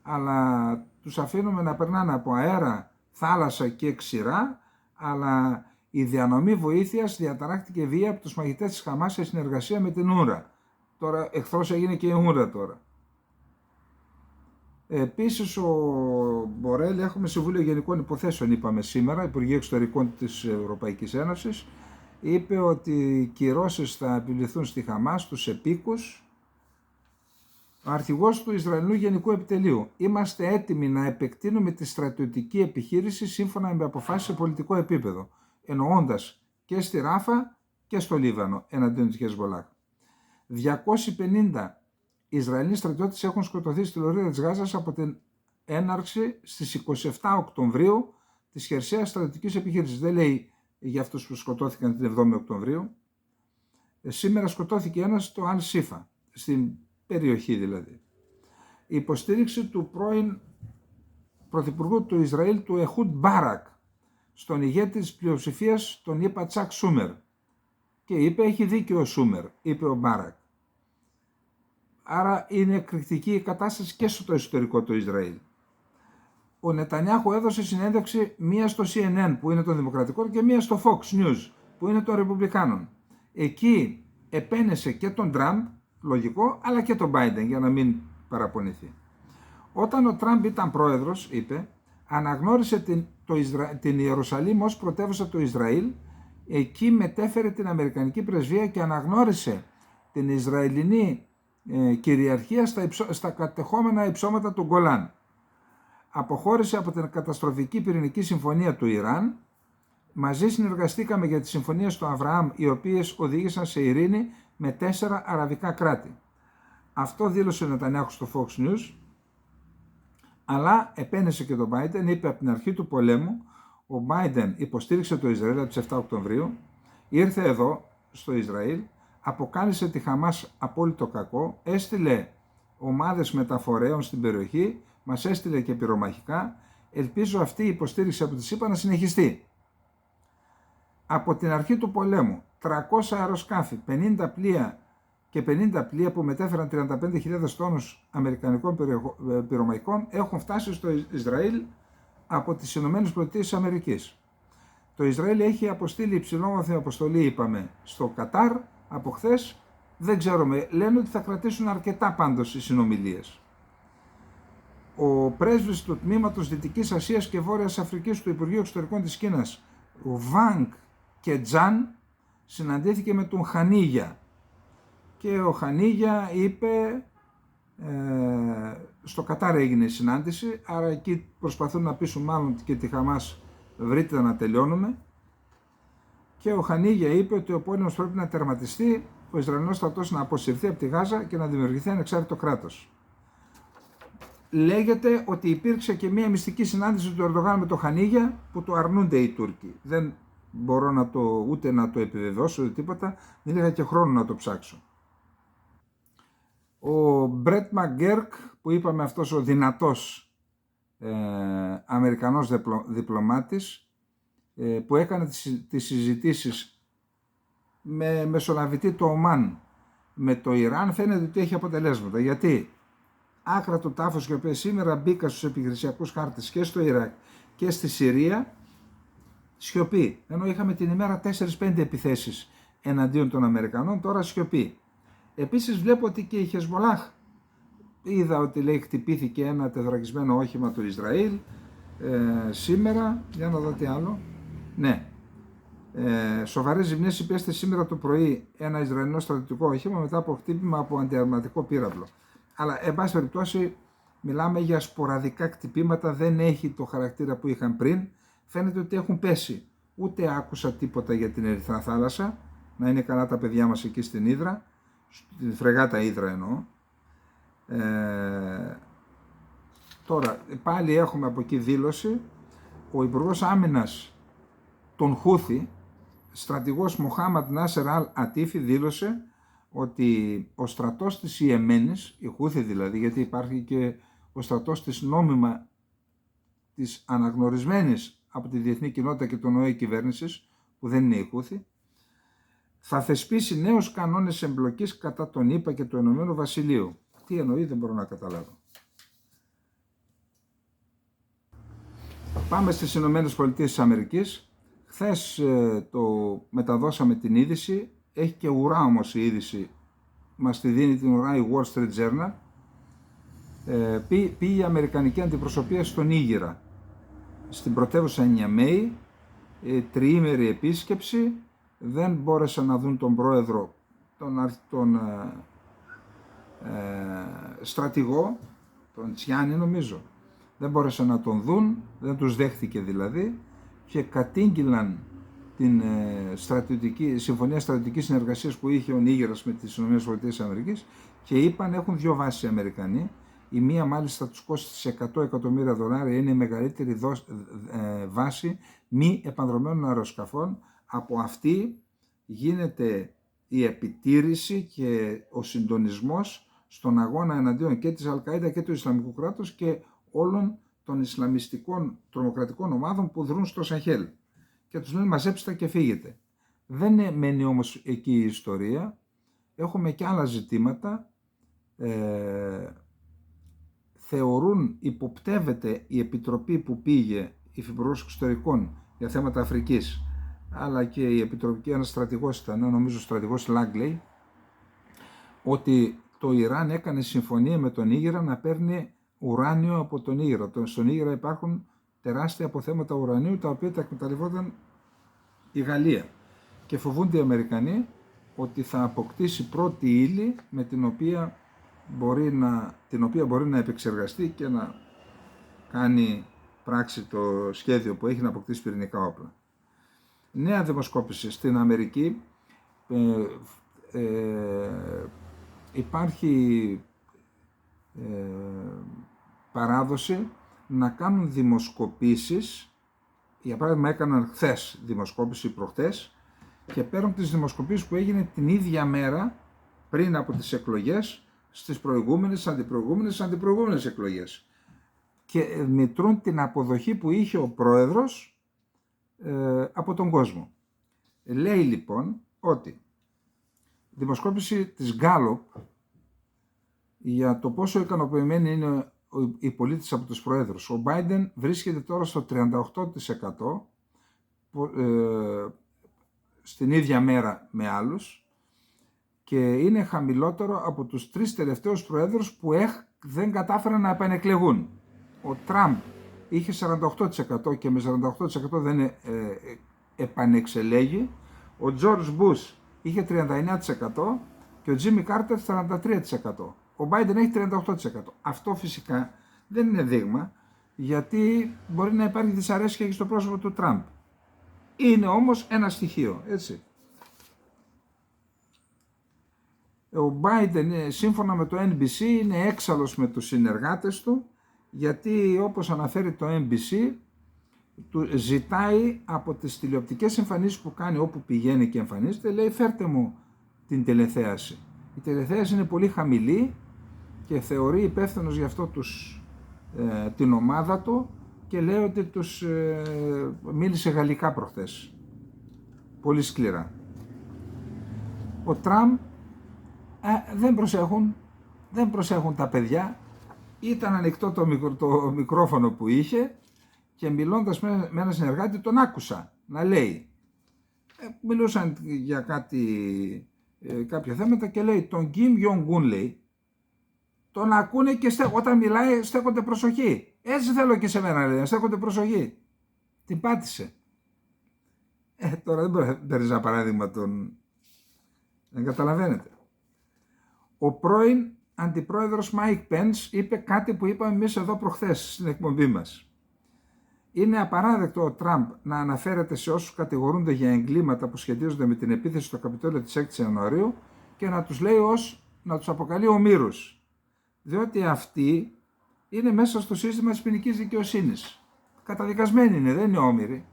αλλά τους αφήνουμε να περνάνε από αέρα, θάλασσα και ξηρά, αλλά η διανομή βοήθειας διαταράχτηκε βία από τους μαχητές της Χαμάς σε συνεργασία με την Ούρα. Τώρα εχθρός έγινε και η Ούρα τώρα. Επίσης ο Μπορέλ, έχουμε Συμβούλιο Γενικών Υποθέσεων, είπαμε σήμερα, Υπουργείο Εξωτερικών της Ευρωπαϊκής Ένωσης, είπε ότι οι κυρώσεις θα επιβληθούν στη Χαμάς, στους επίκους. Ο αρχηγός του Ισραηλινού Γενικού Επιτελείου. Είμαστε έτοιμοι να επεκτείνουμε τη στρατιωτική επιχείρηση σύμφωνα με αποφάσεις σε πολιτικό επίπεδο, εννοώντας και στη Ράφα και στο Λίβανο εναντίον της Χεσμολάχ. 250 Ισραηλοί στρατιώτες έχουν σκοτωθεί στη λωρίδα της Γάζας από την έναρξη στις 27 Οκτωβρίου της χερσαίας στρατιωτικής επιχείρησης. Δεν λέει για αυτούς που σκοτώθηκαν την 7η Οκτωβρίου. Σήμερα σκοτώθηκε ένας στο Αλ-Σίφα, στην περιοχή δηλαδή. Η υποστήριξη του πρώην Πρωθυπουργού του Ισραήλ, του Εχούντ Μπάρακ, στον ηγέτη της πλειοψηφίας, τον είπα Τσακ Σούμερ. Και είπε, έχει δίκιο ο Σούμερ, είπε ο Μπάρακ. Άρα είναι εκρηκτική η κατάσταση και στο εσωτερικό του Ισραήλ. Ο Νετανιάχου έδωσε συνέντευξη μία στο CNN που είναι των Δημοκρατικών και μία στο Fox News που είναι των Ρεπουμπλικάνων. Εκεί επένεσε και τον Τραμπ, λογικό, αλλά και τον Biden για να μην παραπονηθεί. Όταν ο Τραμπ ήταν πρόεδρος, είπε, αναγνώρισε την Ιερουσαλήμ ως πρωτεύουσα του Ισραήλ, εκεί μετέφερε την Αμερικανική πρεσβεία και αναγνώρισε την Ισραηλινή κυριαρχία στα κατεχόμενα υψώματα του Γκολάν. Αποχώρησε από την καταστροφική πυρηνική συμφωνία του Ιράν. Μαζί συνεργαστήκαμε για τις συμφωνίες του Αβραάμ, οι οποίες οδήγησαν σε ειρήνη με 4 αραβικά κράτη. Αυτό δήλωσε ο Νετανιάχου στο Fox News, αλλά επένεσε και τον Biden, είπε από την αρχή του πολέμου, ο Biden υποστήριξε το Ισραήλ από τις 7 Οκτωβρίου, ήρθε εδώ στο Ισραήλ, αποκάλυψε τη Χαμάς απόλυτο κακό, έστειλε ομάδες μεταφορέων στην περιοχή, μας έστειλε και πυρομαχικά, ελπίζω αυτή η υποστήριξη από τη ΣΥΠΑ να συνεχιστεί. Από την αρχή του πολέμου, 300 αεροσκάφη, 50 πλοία και 50 πλοία που μετέφεραν 35.000 τόνους αμερικανικών πυρομαχικών έχουν φτάσει στο Ισραήλ από τις ΗΠΑ. Το Ισραήλ έχει αποστείλει υψηλόμαθη αποστολή, είπαμε, στο Κατάρ από χθες. Δεν ξέρουμε, λένε ότι θα κρατήσουν αρκετά πάντως οι συνομιλίες. Ο πρέσβης του τμήματος Δυτικής Ασίας και Βόρειας Αφρικής του Υπουργείου Εξωτερικών της Κίνας, ο Βανγκ και Τζαν, συναντήθηκε με τον Χανίγια, και ο Χανίγια είπε, στο Κατάρ έγινε η συνάντηση, άρα εκεί προσπαθούν να πείσουν μάλλον και τη Χαμάς, βρείτε να τελειώνουμε, και ο Χανίγια είπε ότι ο πόλεμος πρέπει να τερματιστεί, ο Ισραηλινός στρατός να αποσυρθεί από τη Γάζα και να δημιουργηθεί ανεξάρτητο κράτος. Λέγεται ότι υπήρξε και μια μυστική συνάντηση του Ερντογάν με το Χανίγια που το αρνούνται οι Τούρκοι. Δεν μπορώ ούτε να το επιβεβαιώσω ούτε τίποτα, δεν είχα και χρόνο να το ψάξω. Ο Μπρετ Μαγκέρκ, που είπαμε αυτός ο δυνατός Αμερικανός διπλωμάτης, που έκανε τις συζητήσεις με μεσολαβητή το Ομάν με το Ιράν, φαίνεται ότι έχει αποτελέσματα. Γιατί άκρα του τάφους, οι οποίες σήμερα μπήκαν στους επιχειρησιακούς χάρτες και στο Ιράκ και στη Συρία, σιωπή. Ενώ είχαμε την ημέρα 4-5 επιθέσεις εναντίον των Αμερικανών, τώρα σιωπή. Επίσης βλέπω ότι και η Χεσμολάχ, είδα ότι λέει χτυπήθηκε ένα τεθωρακισμένο όχημα του Ισραήλ σήμερα, για να δω τι άλλο. Ναι, σοβαρές ζημιές υπέστη σήμερα το πρωί ένα Ισραηλινό στρατιωτικό όχημα μετά από χτύπημα από αντιαρματικό πύραυλο. Αλλά εν πάση περιπτώσει μιλάμε για σποραδικά χτυπήματα, δεν έχει το χαρακτήρα που είχαν πριν. Φαίνεται ότι έχουν πέσει. Ούτε άκουσα τίποτα για την Ερυθρά Θάλασσα, να είναι καλά τα παιδιά μας εκεί στην Ύδρα, στην φρεγάτα Ύδρα εννοώ. Τώρα πάλι έχουμε από εκεί δήλωση, ο Υπουργός Άμυνας των Χούθη, στρατηγός Μοχάμαντ Νάσερ Αλ Ατίφη, δήλωσε ότι ο στρατός της Ιεμένης, η Χούθη δηλαδή, γιατί υπάρχει και ο στρατός της νόμιμα της αναγνωρισμένης από τη διεθνή κοινότητα και τον ΟΗΕ κυβέρνησης, που δεν είναι η Χούθη, θα θεσπίσει νέους κανόνες εμπλοκής κατά τον ΗΠΑ και του Ηνωμένου Βασιλείου. Τι εννοεί, δεν μπορώ να καταλάβω. Πάμε στις Ηνωμένες Πολιτείες της Αμερικής. Χθες το μεταδώσαμε την είδηση, έχει και ουρά όμως η είδηση, μας τη δίνει την ουρά η Wall Street Journal. Πήγε η Αμερικανική αντιπροσωπεία στον Νίγηρα, στην πρωτεύουσα Νιαμέη, τριήμερη επίσκεψη, δεν μπόρεσαν να δουν τον πρόεδρο, τον στρατηγό, τον Τσιάνι νομίζω, δεν μπόρεσαν να τον δουν, δεν τους δέχτηκε δηλαδή, και κατήγγυλαν την συμφωνία στρατιωτικής συνεργασίας που είχε ο Νίγηρας με τις ΗΠΑ και είπαν έχουν δύο βάσεις οι Αμερικανοί. Η μία μάλιστα τους κόστησε $100 εκατομμύρια, είναι η μεγαλύτερη βάση μη επανδρομένων αεροσκαφών. Από αυτή γίνεται η επιτήρηση και ο συντονισμός στον αγώνα εναντίον και της Αλ-Καΐντα και του Ισλαμικού κράτους και όλων των Ισλαμιστικών τρομοκρατικών ομάδων που δρούν στο Σαχέλ. Και τους λένε μαζέψτε και φύγετε. Δεν μένει όμως εκεί η ιστορία. Έχουμε και άλλα ζητήματα. Θεωρούν, υποπτεύεται η επιτροπή που πήγε η Υφυπουργός Εξωτερικών για θέματα Αφρικής, αλλά και η επιτροπή, ένας στρατηγός ήταν, νομίζω στρατηγός Λάγκλεϊ, ότι το Ιράν έκανε συμφωνία με τον Νίγηρα να παίρνει ουράνιο από τον Νίγηρα. Στον Νίγηρα υπάρχουν τεράστια αποθέματα ουρανίου τα οποία τα εκμεταλλευόταν η Γαλλία και φοβούνται οι Αμερικανοί ότι θα αποκτήσει πρώτη ύλη με την οποία μπορεί να επεξεργαστεί και να κάνει πράξη το σχέδιο που έχει να αποκτήσει πυρηνικά όπλα. Νέα δημοσκόπηση στην Αμερική, υπάρχει παράδοση να κάνουν δημοσκοπήσεις. Για παράδειγμα έκαναν χθες δημοσκόπηση προχτές και παίρνουν τις δημοσκοπήσεις που έγινε την ίδια μέρα πριν από τις εκλογές στις προηγούμενες, αντιπροηγούμενες εκλογές και μετρούν την αποδοχή που είχε ο πρόεδρος από τον κόσμο. Λέει λοιπόν ότι δημοσκόπηση της Gallup για το πόσο ικανοποιημένοι είναι οι πολίτες από τους προέδρους. Ο Biden βρίσκεται τώρα στο 38% στην ίδια μέρα με άλλους και είναι χαμηλότερο από τους 3 τελευταίους προέδρους που δεν κατάφεραν να επανεκλεγούν. Ο Τραμπ είχε 48% και με 48% δεν επανεξελέγει. Ο George Bush είχε 39% και ο Τζίμι Κάρτερ 43%. Ο Biden έχει 38%. Αυτό φυσικά δεν είναι δείγμα, γιατί μπορεί να υπάρχει δυσαρέσκεια και στο πρόσωπο του Τραμπ. Είναι όμως ένα στοιχείο, έτσι. Ο Biden, σύμφωνα με το NBC, είναι έξαλλος με τους συνεργάτες του, γιατί όπως αναφέρει το NBC, του ζητάει από τις τηλεοπτικές εμφανίσεις που κάνει όπου πηγαίνει και εμφανίζεται, λέει φέρτε μου την τηλεθέαση. Η τηλεθέαση είναι πολύ χαμηλή και θεωρεί υπεύθυνος γι' αυτό την ομάδα του και λέει ότι τους μίλησε γαλλικά προχθές. Πολύ σκληρά. Ο Τραμπ δεν προσέχουν τα παιδιά. Ήταν ανοιχτό το μικρόφωνο που είχε και μιλώντας με έναν συνεργάτη τον άκουσα να λέει. Μιλούσαν για κάποια θέματα και λέει τον Κιμ Ιονγκ-ουν λέει, τον ακούνε και όταν μιλάει στέκονται προσοχή. Έτσι θέλω και σε μένα λέει, στέκονται προσοχή. Την πάτησε. Τώρα δεν μπορεί να παίρνει ένα παράδειγμα δεν καταλαβαίνετε. Ο πρώην αντιπρόεδρος Μάικ Πένς είπε κάτι που είπαμε εμείς εδώ προχθές στην εκπομπή μας. Είναι απαράδεκτο ο Τραμπ να αναφέρεται σε όσους κατηγορούνται για εγκλήματα που σχετίζονται με την επίθεση στο Καπιτόλιο της 6 Ιανουαρίου και να τους λέει να τους αποκαλεί ομήρους. Διότι αυτοί είναι μέσα στο σύστημα της ποινικής δικαιοσύνης. Καταδικασμένοι είναι, δεν είναι όμηροι.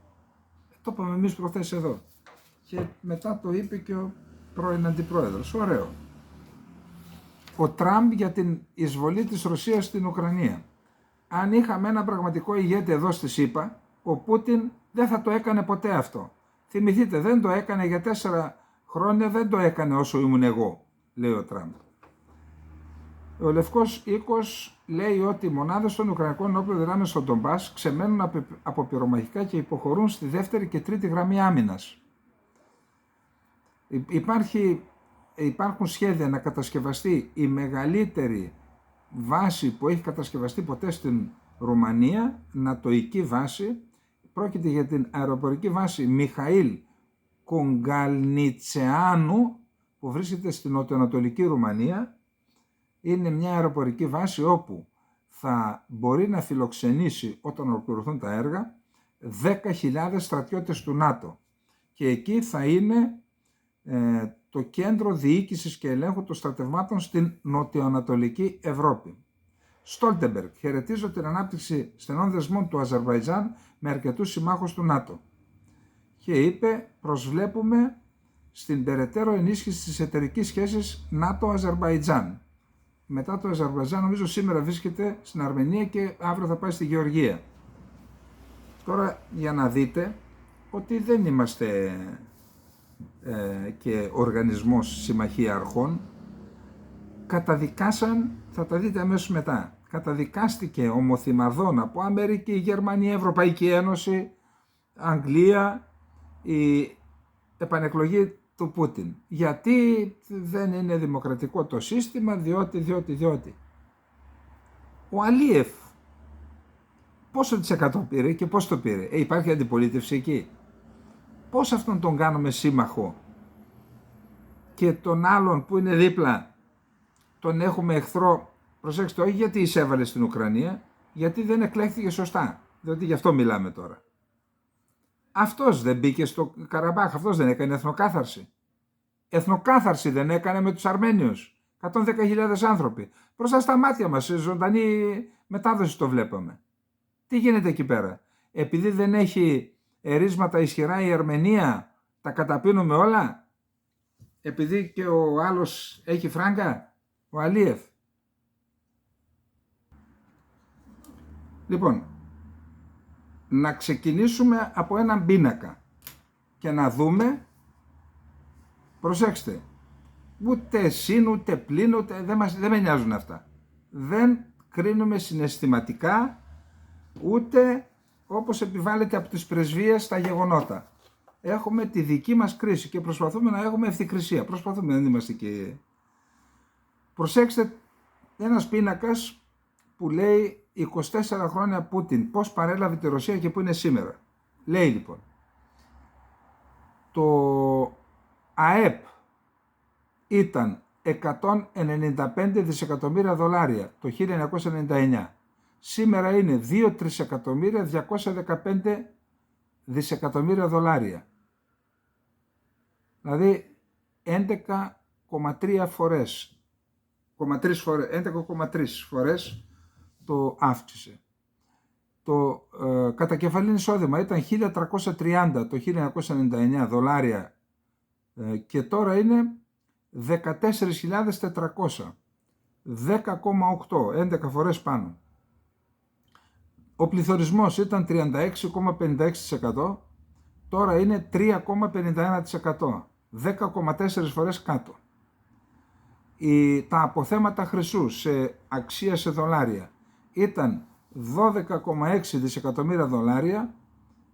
Το είπαμε εμείς προχθές εδώ. Και μετά το είπε και ο πρώην αντιπρόεδρος. Ωραίο. Ο Τραμπ για την εισβολή της Ρωσίας στην Ουκρανία. Αν είχαμε ένα πραγματικό ηγέτη εδώ στη ΣΥΠΑ, ο Πούτιν δεν θα το έκανε ποτέ αυτό. Θυμηθείτε, δεν το έκανε για 4 χρόνια, δεν το έκανε όσο ήμουν εγώ, λέει ο Τραμπ. Ο Λευκός Οίκος λέει ότι οι μονάδες των Ουκρανικών όπλων δυνάμεων στον Ντομπάς ξεμένουν από πυρομαχικά και υποχωρούν στη δεύτερη και τρίτη γραμμή άμυνας. Υπάρχουν σχέδια να κατασκευαστεί η μεγαλύτερη βάση που έχει κατασκευαστεί ποτέ στην Ρουμανία, νατοϊκή βάση. Πρόκειται για την αεροπορική βάση Μιχαήλ Κογκαλνιτσεάνου που βρίσκεται στην νοτιοανατολική Ρουμανία. Είναι μια αεροπορική βάση όπου θα μπορεί να φιλοξενήσει όταν ολοκληρωθούν τα έργα 10.000 στρατιώτες του ΝΑΤΟ και εκεί θα είναι το κέντρο διοίκησης και ελέγχου των στρατευμάτων στην νοτιοανατολική Ευρώπη. Στόλτεμπεργκ, χαιρετίζω την ανάπτυξη στενών δεσμών του Αζερβαϊτζάν με αρκετούς συμμάχους του ΝΑΤΟ και είπε προσβλέπουμε στην περαιτέρω ενίσχυση της εταιρικής σχέσης ΝΑΤΟ-Αζερβαϊτζάν. Μετά το Αζερβαϊτζάν νομίζω σήμερα βρίσκεται στην Αρμενία και αύριο θα πάει στη Γεωργία. Τώρα για να δείτε ότι δεν είμαστε και οργανισμός συμμαχία αρχών, καταδικάσαν, θα τα δείτε αμέσως μετά, καταδικάστηκε ομοθυμαδών από Αμερική, Γερμανία, Ευρωπαϊκή Ένωση, Αγγλία, η επανεκλογή του Πούτιν. Γιατί δεν είναι δημοκρατικό το σύστημα, διότι. Ο Αλίεφ, πόσο της εκατό πήρε και πώς το πήρε. Υπάρχει αντιπολίτευση εκεί. Πώς αυτόν τον κάνουμε σύμμαχο και τον άλλον που είναι δίπλα τον έχουμε εχθρό, προσέξτε, όχι γιατί εισέβαλε στην Ουκρανία, γιατί δεν εκλέχθηκε σωστά, διότι γι' αυτό μιλάμε τώρα. Αυτός δεν μπήκε στο Καραμπάχ, αυτός δεν έκανε εθνοκάθαρση. Εθνοκάθαρση δεν έκανε με τους Αρμένιους, 110.000 άνθρωποι. Μπροστά στα μάτια μας, σε ζωντανή μετάδοση το βλέπαμε. Τι γίνεται εκεί πέρα, επειδή δεν έχει ερίσματα ισχυρά η Αρμενία, τα καταπίνουμε όλα, επειδή και ο άλλος έχει φράγκα, ο Αλίεφ. Λοιπόν, να ξεκινήσουμε από έναν πίνακα και να δούμε, προσέξτε, ούτε συν, ούτε πλην, ούτε, δεν με νοιάζουν αυτά. Δεν κρίνουμε συναισθηματικά, ούτε όπως επιβάλλεται από τις πρεσβείες τα γεγονότα. Έχουμε τη δική μας κρίση και προσπαθούμε να έχουμε ευθυκρισία. Προσπαθούμε, δεν είμαστε και... Προσέξτε, ένας πίνακας που λέει 24 χρόνια Πούτιν, πώς παρέλαβε τη Ρωσία και πού είναι σήμερα. Λέει λοιπόν, το ΑΕΠ ήταν 195 δισεκατομμύρια δολάρια το 1999. Σήμερα είναι 2.215 δισεκατομμύρια δολάρια. Δηλαδή 11,3 φορές, 11,3 φορές το αύξησε. Το κατακεφαλήν εισόδημα ήταν 1.330 το 1999 δολάρια και τώρα είναι 14.400, 10,8, 11 φορές πάνω. Ο πληθωρισμός ήταν 36,56%, τώρα είναι 3,51%, 10,4 φορές κάτω. Τα αποθέματα χρυσού σε αξία σε δολάρια ήταν 12,6 δισεκατομμύρια δολάρια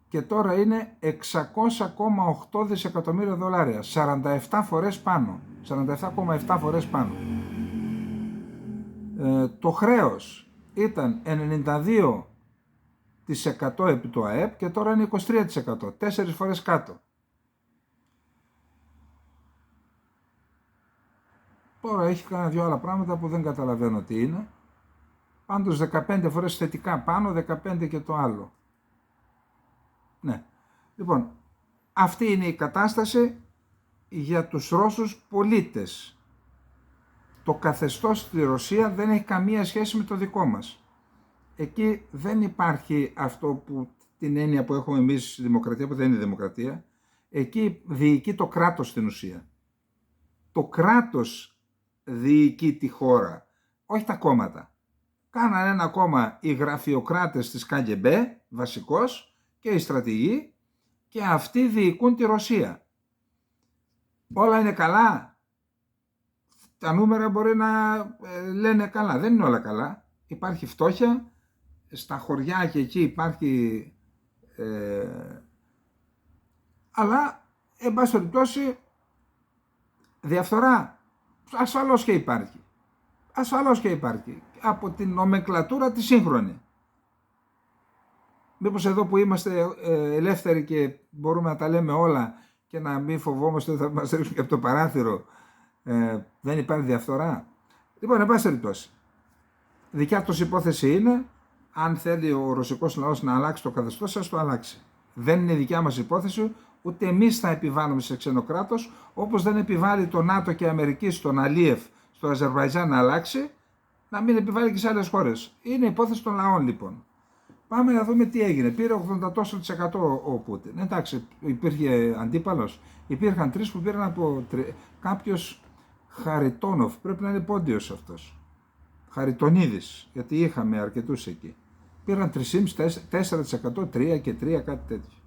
και τώρα είναι 600,8 δισεκατομμύρια δολάρια, 47 φορές πάνω, 47,7 φορές πάνω. Το χρέος ήταν 92% επί του ΑΕΠ και τώρα είναι 23%, 4 φορές κάτω. Τώρα έχει κάνει δύο άλλα πράγματα που δεν καταλαβαίνω τι είναι. Πάντως 15 φορές θετικά πάνω, 15 και το άλλο. Ναι. Λοιπόν, αυτή είναι η κατάσταση για τους Ρώσους πολίτες. Το καθεστώς στη Ρωσία δεν έχει καμία σχέση με το δικό μας. Εκεί δεν υπάρχει αυτό που την έννοια που έχουμε εμείς δημοκρατία, που δεν είναι δημοκρατία. Εκεί διοικεί το κράτος στην ουσία. Το κράτος διοικεί τη χώρα, όχι τα κόμματα. Κάναν ένα κόμμα οι γραφειοκράτες της ΚΑΓΕΜΠΕ, βασικός, και οι στρατηγοί, και αυτοί διοικούν τη Ρωσία. Όλα είναι καλά. Τα νούμερα μπορεί να λένε καλά. Δεν είναι όλα καλά. Υπάρχει φτώχεια. Στα χωριά και εκεί υπάρχει... αλλά, εν πάση περιπτώσει, διαφθορά. Ασφαλώς και υπάρχει. Ασφαλώς και υπάρχει. Από την νομεκλατούρα τη σύγχρονη. Μήπως εδώ που είμαστε ελεύθεροι και μπορούμε να τα λέμε όλα και να μην φοβόμαστε ότι θα μας ρίξουν και από το παράθυρο, δεν υπάρχει διαφθορά. Λοιπόν, εν πάση περιπτώσει, δικιά τους υπόθεση είναι, αν θέλει ο ρωσικός λαός να αλλάξει το καθεστώς, ας το αλλάξει. Δεν είναι δικιά μας υπόθεση, ούτε εμείς θα επιβάλλουμε σε ξένο κράτος, όπως δεν επιβάλλει το ΝΑΤΟ και η Αμερική στον Αλίεφ, στο Αζερβαϊτζάν να αλλάξει, να μην επιβάλλει και σε άλλες χώρες. Είναι υπόθεση των λαών λοιπόν. Πάμε να δούμε τι έγινε. Πήρε 80% ο Πούτιν. Εντάξει, υπήρχε αντίπαλος. Υπήρχαν τρεις που πήραν από κάποιος Χαριτόνοφ. Πρέπει να είναι πόντιος αυτός. Χαριτονίδης, γιατί είχαμε αρκετούς εκεί. Πήραν 3,5-4%, 3 και 3, κάτι τέτοιο.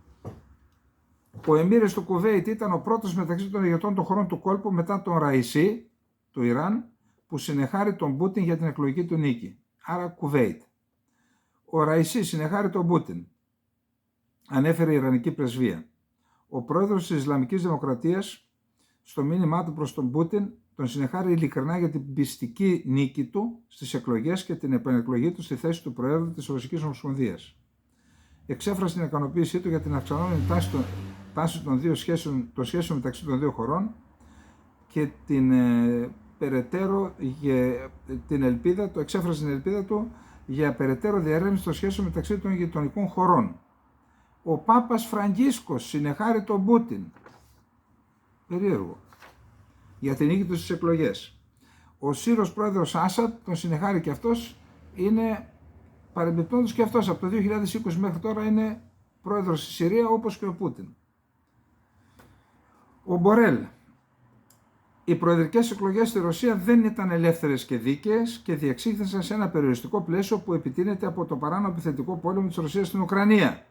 Ο Εμμύρης του Κουβέιτ ήταν ο πρώτος μεταξύ των ηγετών των χωρών του κόλπου μετά τον Ραϊσί του Ιράν, που συνεχάρει τον Πούτιν για την εκλογική του νίκη. Άρα Κουβέιτ. Ο Ραϊσί συνεχάρει τον Πούτιν. Ανέφερε η Ιρανική πρεσβεία. Ο πρόεδρος της Ισλαμικής Δημοκρατίας, στο μήνυμά του προς τον Πούτιν, τον συνεχάρει ειλικρινά για την πιστική νίκη του στις εκλογές και την επανεκλογή του στη θέση του Προέδρου της Ρωσικής Ομοσπονδίας. Εξέφρασε την ικανοποίησή του για την αυξανόμενη τάση των σχέσεων μεταξύ των δύο χωρών και εξέφρασε την ελπίδα του για περαιτέρω διαρρεύνηση των σχέσεων μεταξύ των γειτονικών χωρών. Ο Πάπας Φραγκίσκος συνεχάρει τον Πούτιν. Περίεργο. Για την νίκη του στις εκλογές. Ο Σύρος πρόεδρος Άσαντ τον συνεχάρει και αυτός, είναι παρεμπιπτόντως και αυτός από το 2020 μέχρι τώρα είναι πρόεδρος στη Συρία, όπως και ο Πούτιν. Ο Μπορέλ. Οι προεδρικές εκλογές στη Ρωσία δεν ήταν ελεύθερες και δίκαιες και διεξήχθησαν σε ένα περιοριστικό πλαίσιο που επιτείνεται από το παράνομο επιθετικό πόλεμο της Ρωσίας στην Ουκρανία.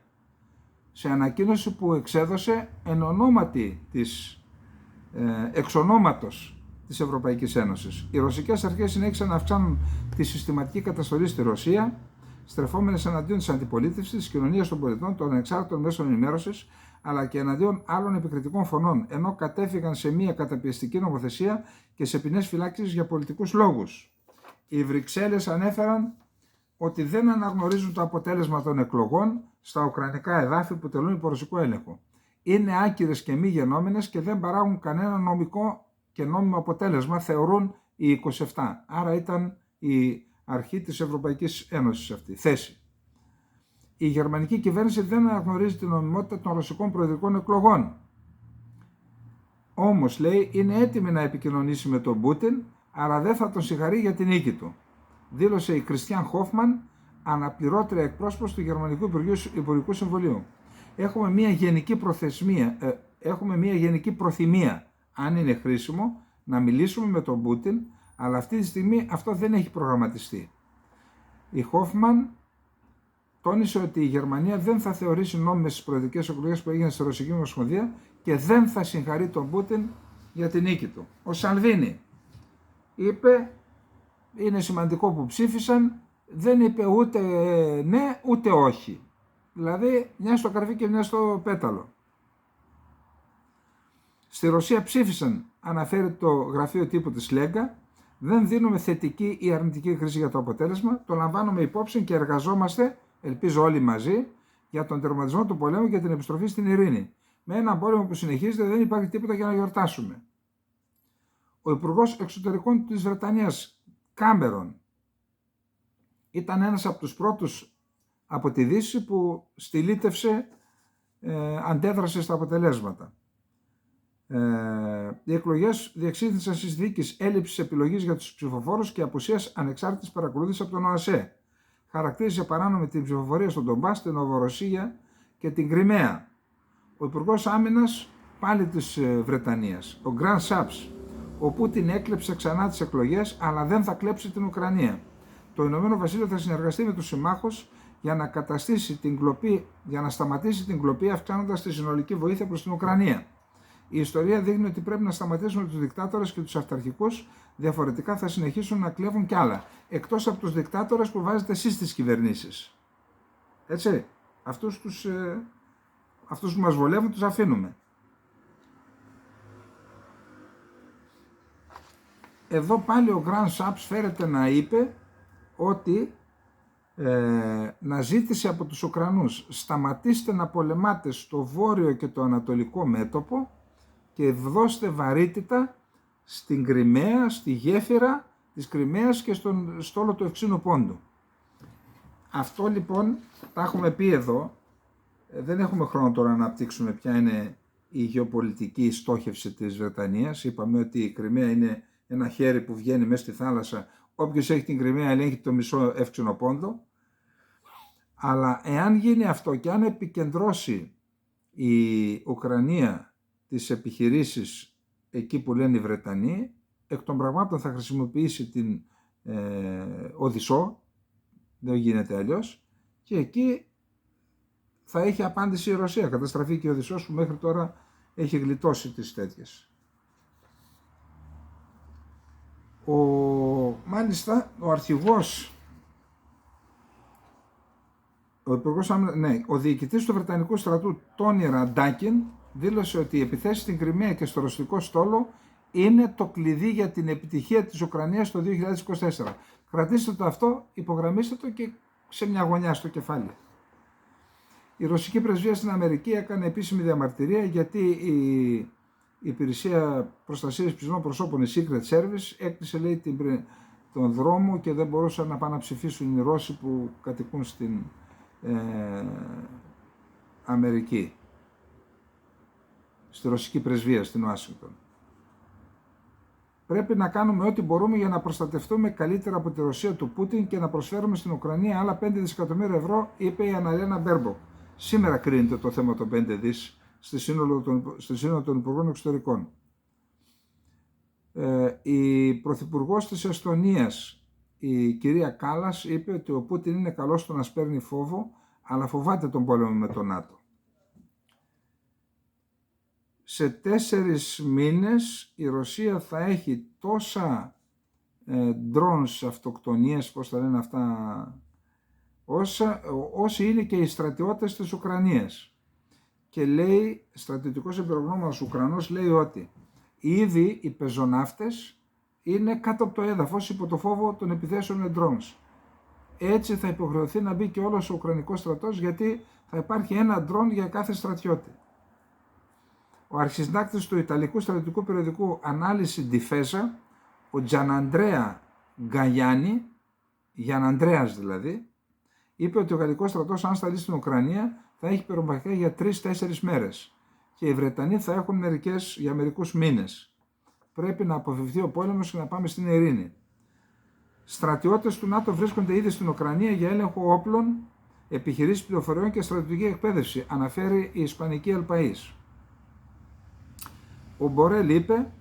Σε ανακοίνωση που εξέδωσε εν ονόματι εξ ονόματος της Ευρωπαϊκής Ένωσης. Οι ρωσικές αρχές συνέχισαν να αυξάνουν τη συστηματική καταστολή στη Ρωσία, στρεφόμενες εναντίον της αντιπολίτευσης, της κοινωνίας των πολιτών, των ανεξάρτητων μέσων ενημέρωσης, αλλά και εναντίον άλλων επικριτικών φωνών, ενώ κατέφυγαν σε μια καταπιεστική νομοθεσία και σε ποινές φυλάκισης για πολιτικούς λόγους. Οι Βρυξέλλες ανέφεραν ότι δεν αναγνωρίζουν το αποτέλεσμα των εκλογών στα ουκρανικά εδάφη που τελούν υπό ρωσικό έλεγχο. Είναι άκυρες και μη γενόμενες και δεν παράγουν κανένα νομικό και νόμιμο αποτέλεσμα θεωρούν οι 27. Άρα ήταν η αρχή της Ευρωπαϊκής Ένωσης αυτή, θέση. Η γερμανική κυβέρνηση δεν αναγνωρίζει την νομιμότητα των ρωσικών προεδρικών εκλογών. Όμως, λέει, είναι έτοιμη να επικοινωνήσει με τον Πούτιν, αλλά δεν θα τον συγχαρεί για την νίκη του. Δήλωσε η Κριστιαν Χόφμαν, αναπληρώτρια εκπρόσωπος του Γερμανικού Υπουργικού Συμβουλίου. Έχουμε μια γενική προθυμία, αν είναι χρήσιμο, να μιλήσουμε με τον Πούτιν, αλλά αυτή τη στιγμή αυτό δεν έχει προγραμματιστεί. Η Χόφμαν τόνισε ότι η Γερμανία δεν θα θεωρήσει νόμιμες τις προεδρικές εκλογές που έγιναν στη Ρωσική Ομοσπονδία και δεν θα συγχαρεί τον Πούτιν για την νίκη του. Ο Σαλβίνι είπε, είναι σημαντικό που ψήφισαν, δεν είπε ούτε ναι ούτε όχι. Δηλαδή μια στο καρφί και μια στο πέταλο. Στη Ρωσία ψήφισαν, αναφέρει το γραφείο τύπου της Λέγκα, δεν δίνουμε θετική ή αρνητική κρίση για το αποτέλεσμα, το λαμβάνουμε υπόψη και εργαζόμαστε, ελπίζω όλοι μαζί, για τον τερματισμό του πολέμου και την επιστροφή στην ειρήνη. Με έναν πόλεμο που συνεχίζεται δεν υπάρχει τίποτα για να γιορτάσουμε. Ο Υπουργός Εξωτερικών της Βρετανίας, Κάμερον, ήταν ένας από τους πρώτους από τη Δύση που στυλίτευσε, αντέδρασε στα αποτελέσματα. Οι εκλογές διεξήχθησαν στις συνθήκες έλλειψης επιλογής για τους ψηφοφόρους και απουσίας ανεξάρτητης παρακολούθησης από τον ΟΑΣΕ. Χαρακτήρισε παράνομη την ψηφοφορία στον Ντομπάς, την Νοβορωσία και την Κριμαία. Ο Υπουργός Άμυνας πάλι της Βρετανίας, ο Γκραν Σάπς, ο Πούτιν έκλεψε ξανά τις εκλογές, αλλά δεν θα κλέψει την Ουκρανία. Το Ηνωμένο Βασίλειο θα συνεργαστεί με τους συμμάχους για να σταματήσει την κλοπή, αυξάνοντας τη συνολική βοήθεια προς την Ουκρανία. Η ιστορία δείχνει ότι πρέπει να σταματήσουμε τους δικτάτορες και τους αυταρχικούς, διαφορετικά θα συνεχίσουν να κλέβουν κι άλλα. Εκτός από τους δικτάτορες που βάζετε εσείς στις κυβερνήσεις. Έτσι, αυτούς που μας βολεύουν τους αφήνουμε. Εδώ πάλι ο Γκραν Σάπς φέρεται να είπε ότι να ζήτησε από τους Ουκρανούς, σταματήστε να πολεμάτε στο βόρειο και το ανατολικό μέτωπο και δώστε βαρύτητα στην Κριμαία, στη γέφυρα της Κριμαίας και στον στόλο του Ευξήνου Πόντου. Αυτό λοιπόν τα έχουμε πει εδώ, δεν έχουμε χρόνο τώρα να αναπτύξουμε ποια είναι η γεωπολιτική στόχευση της Βρετανίας. Είπαμε ότι η Κριμαία είναι ένα χέρι που βγαίνει μέσα στη θάλασσα, όποιος έχει την Κριμαία ελέγχει το μισό Εύξηνο Πόντο. Αλλά εάν γίνει αυτό και αν επικεντρώσει η Ουκρανία τις επιχειρήσεις εκεί που λένε οι Βρετανοί, εκ των πραγμάτων θα χρησιμοποιήσει την Οδυσσό, δεν γίνεται αλλιώς, και εκεί θα έχει απάντηση η Ρωσία, καταστραφεί και η Οδυσσός που μέχρι τώρα έχει γλιτώσει τις τέτοιες. Μάλιστα ο αρχηγός, ο διοικητής του Βρετανικού στρατού Τόνι Ραντάκιν δήλωσε ότι οι επιθέσεις στην Κριμαία και στο ρωσικό στόλο είναι το κλειδί για την επιτυχία της Ουκρανίας το 2024. Κρατήστε το αυτό, υπογραμμίστε το και σε μια γωνιά στο κεφάλι. Η ρωσική πρεσβεία στην Αμερική έκανε επίσημη διαμαρτυρία γιατί η υπηρεσία προστασίας υψηλών προσώπων, η Secret Service, έκλεισε, λέει, τον δρόμο και δεν μπορούσαν να πάνε να ψηφίσουν οι Ρώσοι που κατοικούν στην Αμερική, στη ρωσική πρεσβεία στην Ουάσιγκτον. Πρέπει να κάνουμε ό,τι μπορούμε για να προστατευτούμε καλύτερα από τη Ρωσία του Πούτιν και να προσφέρουμε στην Ουκρανία άλλα 5 δισεκατομμύρια ευρώ, είπε η Αναλένα Μπέρμποκ. Σήμερα κρίνεται το θέμα των 5 δις στη Σύνοδο των Υπουργών Εξωτερικών. Η Πρωθυπουργός της Εστονίας, η κυρία Κάλας, είπε ότι ο Πούτιν είναι καλός στο να σπέρνει φόβο, αλλά φοβάται τον πόλεμο με τον ΝΑΤΟ. Σε 4 μήνες η Ρωσία θα έχει τόσα drones αυτοκτονίες, πώς τα λένε αυτά, όσοι είναι και οι στρατιώτες της Ουκρανίας. Και λέει, στρατιωτικός εμπειρογνώμονας Ουκρανός λέει ότι ήδη οι πεζοναύτες είναι κάτω από το έδαφος υπό το φόβο των επιθέσεων με drones. Έτσι θα υποχρεωθεί να μπει και όλος ο Ουκρανικός στρατός, γιατί θα υπάρχει ένα drone για κάθε στρατιώτη. Ο αρχισυντάκτης του Ιταλικού στρατιωτικού περιοδικού Ανάλυση Ντιφέζα, ο Τζαναντρέα Γκαγιάννη, Γιαναντρέας δηλαδή, είπε ότι ο γαλλικός στρατός, αν σταλεί στην Ουκρανία, θα έχει πυρομαχικά για 3-4 μέρες και οι Βρετανοί θα έχουν για μερικούς μήνες. Πρέπει να αποφευθεί ο πόλεμος και να πάμε στην ειρήνη. Στρατιώτες του ΝΑΤΟ βρίσκονται ήδη στην Ουκρανία για έλεγχο όπλων, επιχειρήσεις πληροφοριών και στρατιωτική εκπαίδευση, αναφέρει η Ισπανική Ελπαΐς. Ο Μπορέλ είπε,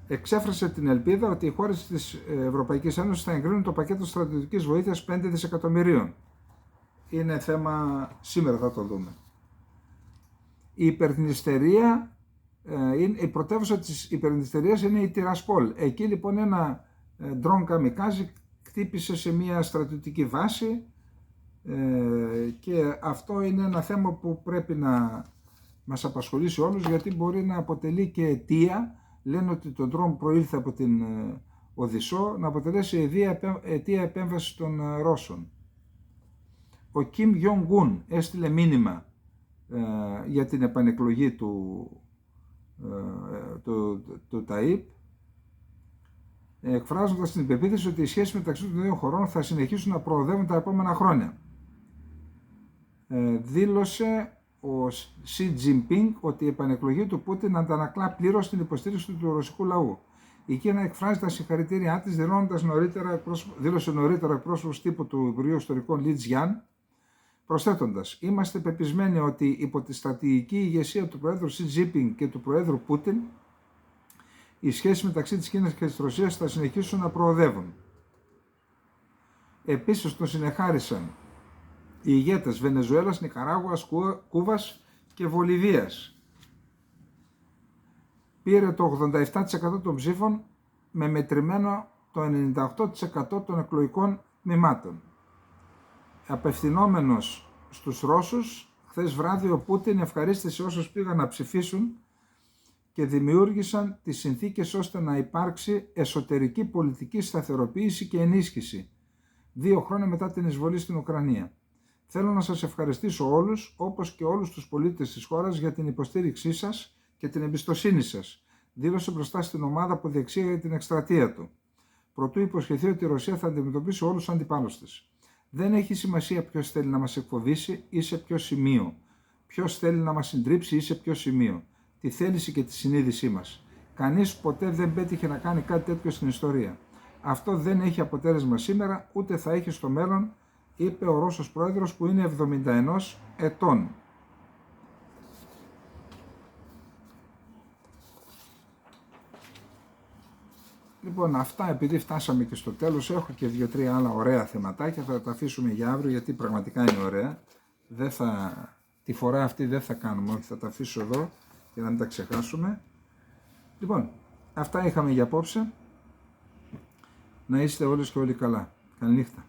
εξέφρασε την ελπίδα ότι οι χώρες της Ευρωπαϊκής Ένωσης θα εγκρίνουν το πακέτο στρατιωτικής βοήθειας 5 δισεκατομμυρίων. Είναι θέμα, σήμερα θα το δούμε. Η υπερδνηστερία, η πρωτεύουσα της υπερδνηστερίας είναι η Τιρασπόλ. Εκεί λοιπόν ένα ντρόν καμικάζι χτύπησε σε μια στρατιωτική βάση και αυτό είναι ένα θέμα που πρέπει να μας απασχολήσει όλους, γιατί μπορεί να αποτελεί και αιτία, λένε ότι το ντρόν προήλθε από την Οδυσσό, να αποτελέσει αιτία επέμβαση των Ρώσων. Ο Κιμ Γιονγκ-ουν έστειλε μήνυμα για την επανεκλογή του Ταΐπ, εκφράζοντας την πεποίθηση ότι οι σχέσεις μεταξύ των δύο χωρών θα συνεχίσουν να προοδεύουν τα επόμενα χρόνια. Δήλωσε ο Σι Τζινπίνγκ ότι η επανεκλογή του Πούτιν αντανακλά πλήρως την υποστήριξη του ρωσικού λαού. Η Κίνα εκφράζει τα συγχαρητήριά της, δήλωσε νωρίτερα εκπρόσωπος τύπου του Υπουργείου Ιστορικών Λι Τζιάν, προσθέτοντας: «Είμαστε πεπισμένοι ότι υπό τη στρατηγική ηγεσία του Προέδρου Σι Τζινπίνγκ και του Προέδρου Πούτιν, οι σχέσεις μεταξύ της Κίνας και της Ρωσίας θα συνεχίσουν να προοδεύουν». Επίσης τον συνεχάρισαν οι ηγέτες Βενεζουέλας, Νικαράγουας, Κούβας και Βολιβίας. Πήρε το 87% των ψήφων με μετρημένο το 98% των εκλογικών τμήματων. Απευθυνόμενος στους Ρώσους, χθες βράδυ ο Πούτιν ευχαρίστησε όσους πήγαν να ψηφίσουν και δημιούργησαν τις συνθήκες ώστε να υπάρξει εσωτερική πολιτική σταθεροποίηση και ενίσχυση 2 χρόνια μετά την εισβολή στην Ουκρανία. Θέλω να σας ευχαριστήσω όλους, όπως και όλους τους πολίτες της χώρας, για την υποστήριξή σας και την εμπιστοσύνη σας, δήλωσε μπροστά στην ομάδα που διεξήγαγε την εκστρατεία του. Προτού υποσχεθεί ότι η Ρωσία θα αντιμετωπίσει όλους τους αντιπάλους της. Δεν έχει σημασία ποιος θέλει να μας εκφοβήσει ή σε ποιο σημείο. Ποιος θέλει να μας συντρίψει ή σε ποιο σημείο. Τη θέληση και τη συνείδησή μας. Κανείς ποτέ δεν πέτυχε να κάνει κάτι τέτοιο στην ιστορία. Αυτό δεν έχει αποτέλεσμα σήμερα, ούτε θα έχει στο μέλλον, είπε ο Ρώσος πρόεδρος που είναι 71 ετών. Λοιπόν, αυτά, επειδή φτάσαμε και στο τέλος, έχω και 2-3 άλλα ωραία θεματάκια, θα τα αφήσουμε για αύριο γιατί πραγματικά είναι ωραία. Τη φορά αυτή δεν θα κάνουμε, όχι, θα τα αφήσω εδώ για να μην τα ξεχάσουμε. Λοιπόν, αυτά είχαμε για απόψε. Να είστε όλες και όλοι καλά. Καληνύχτα.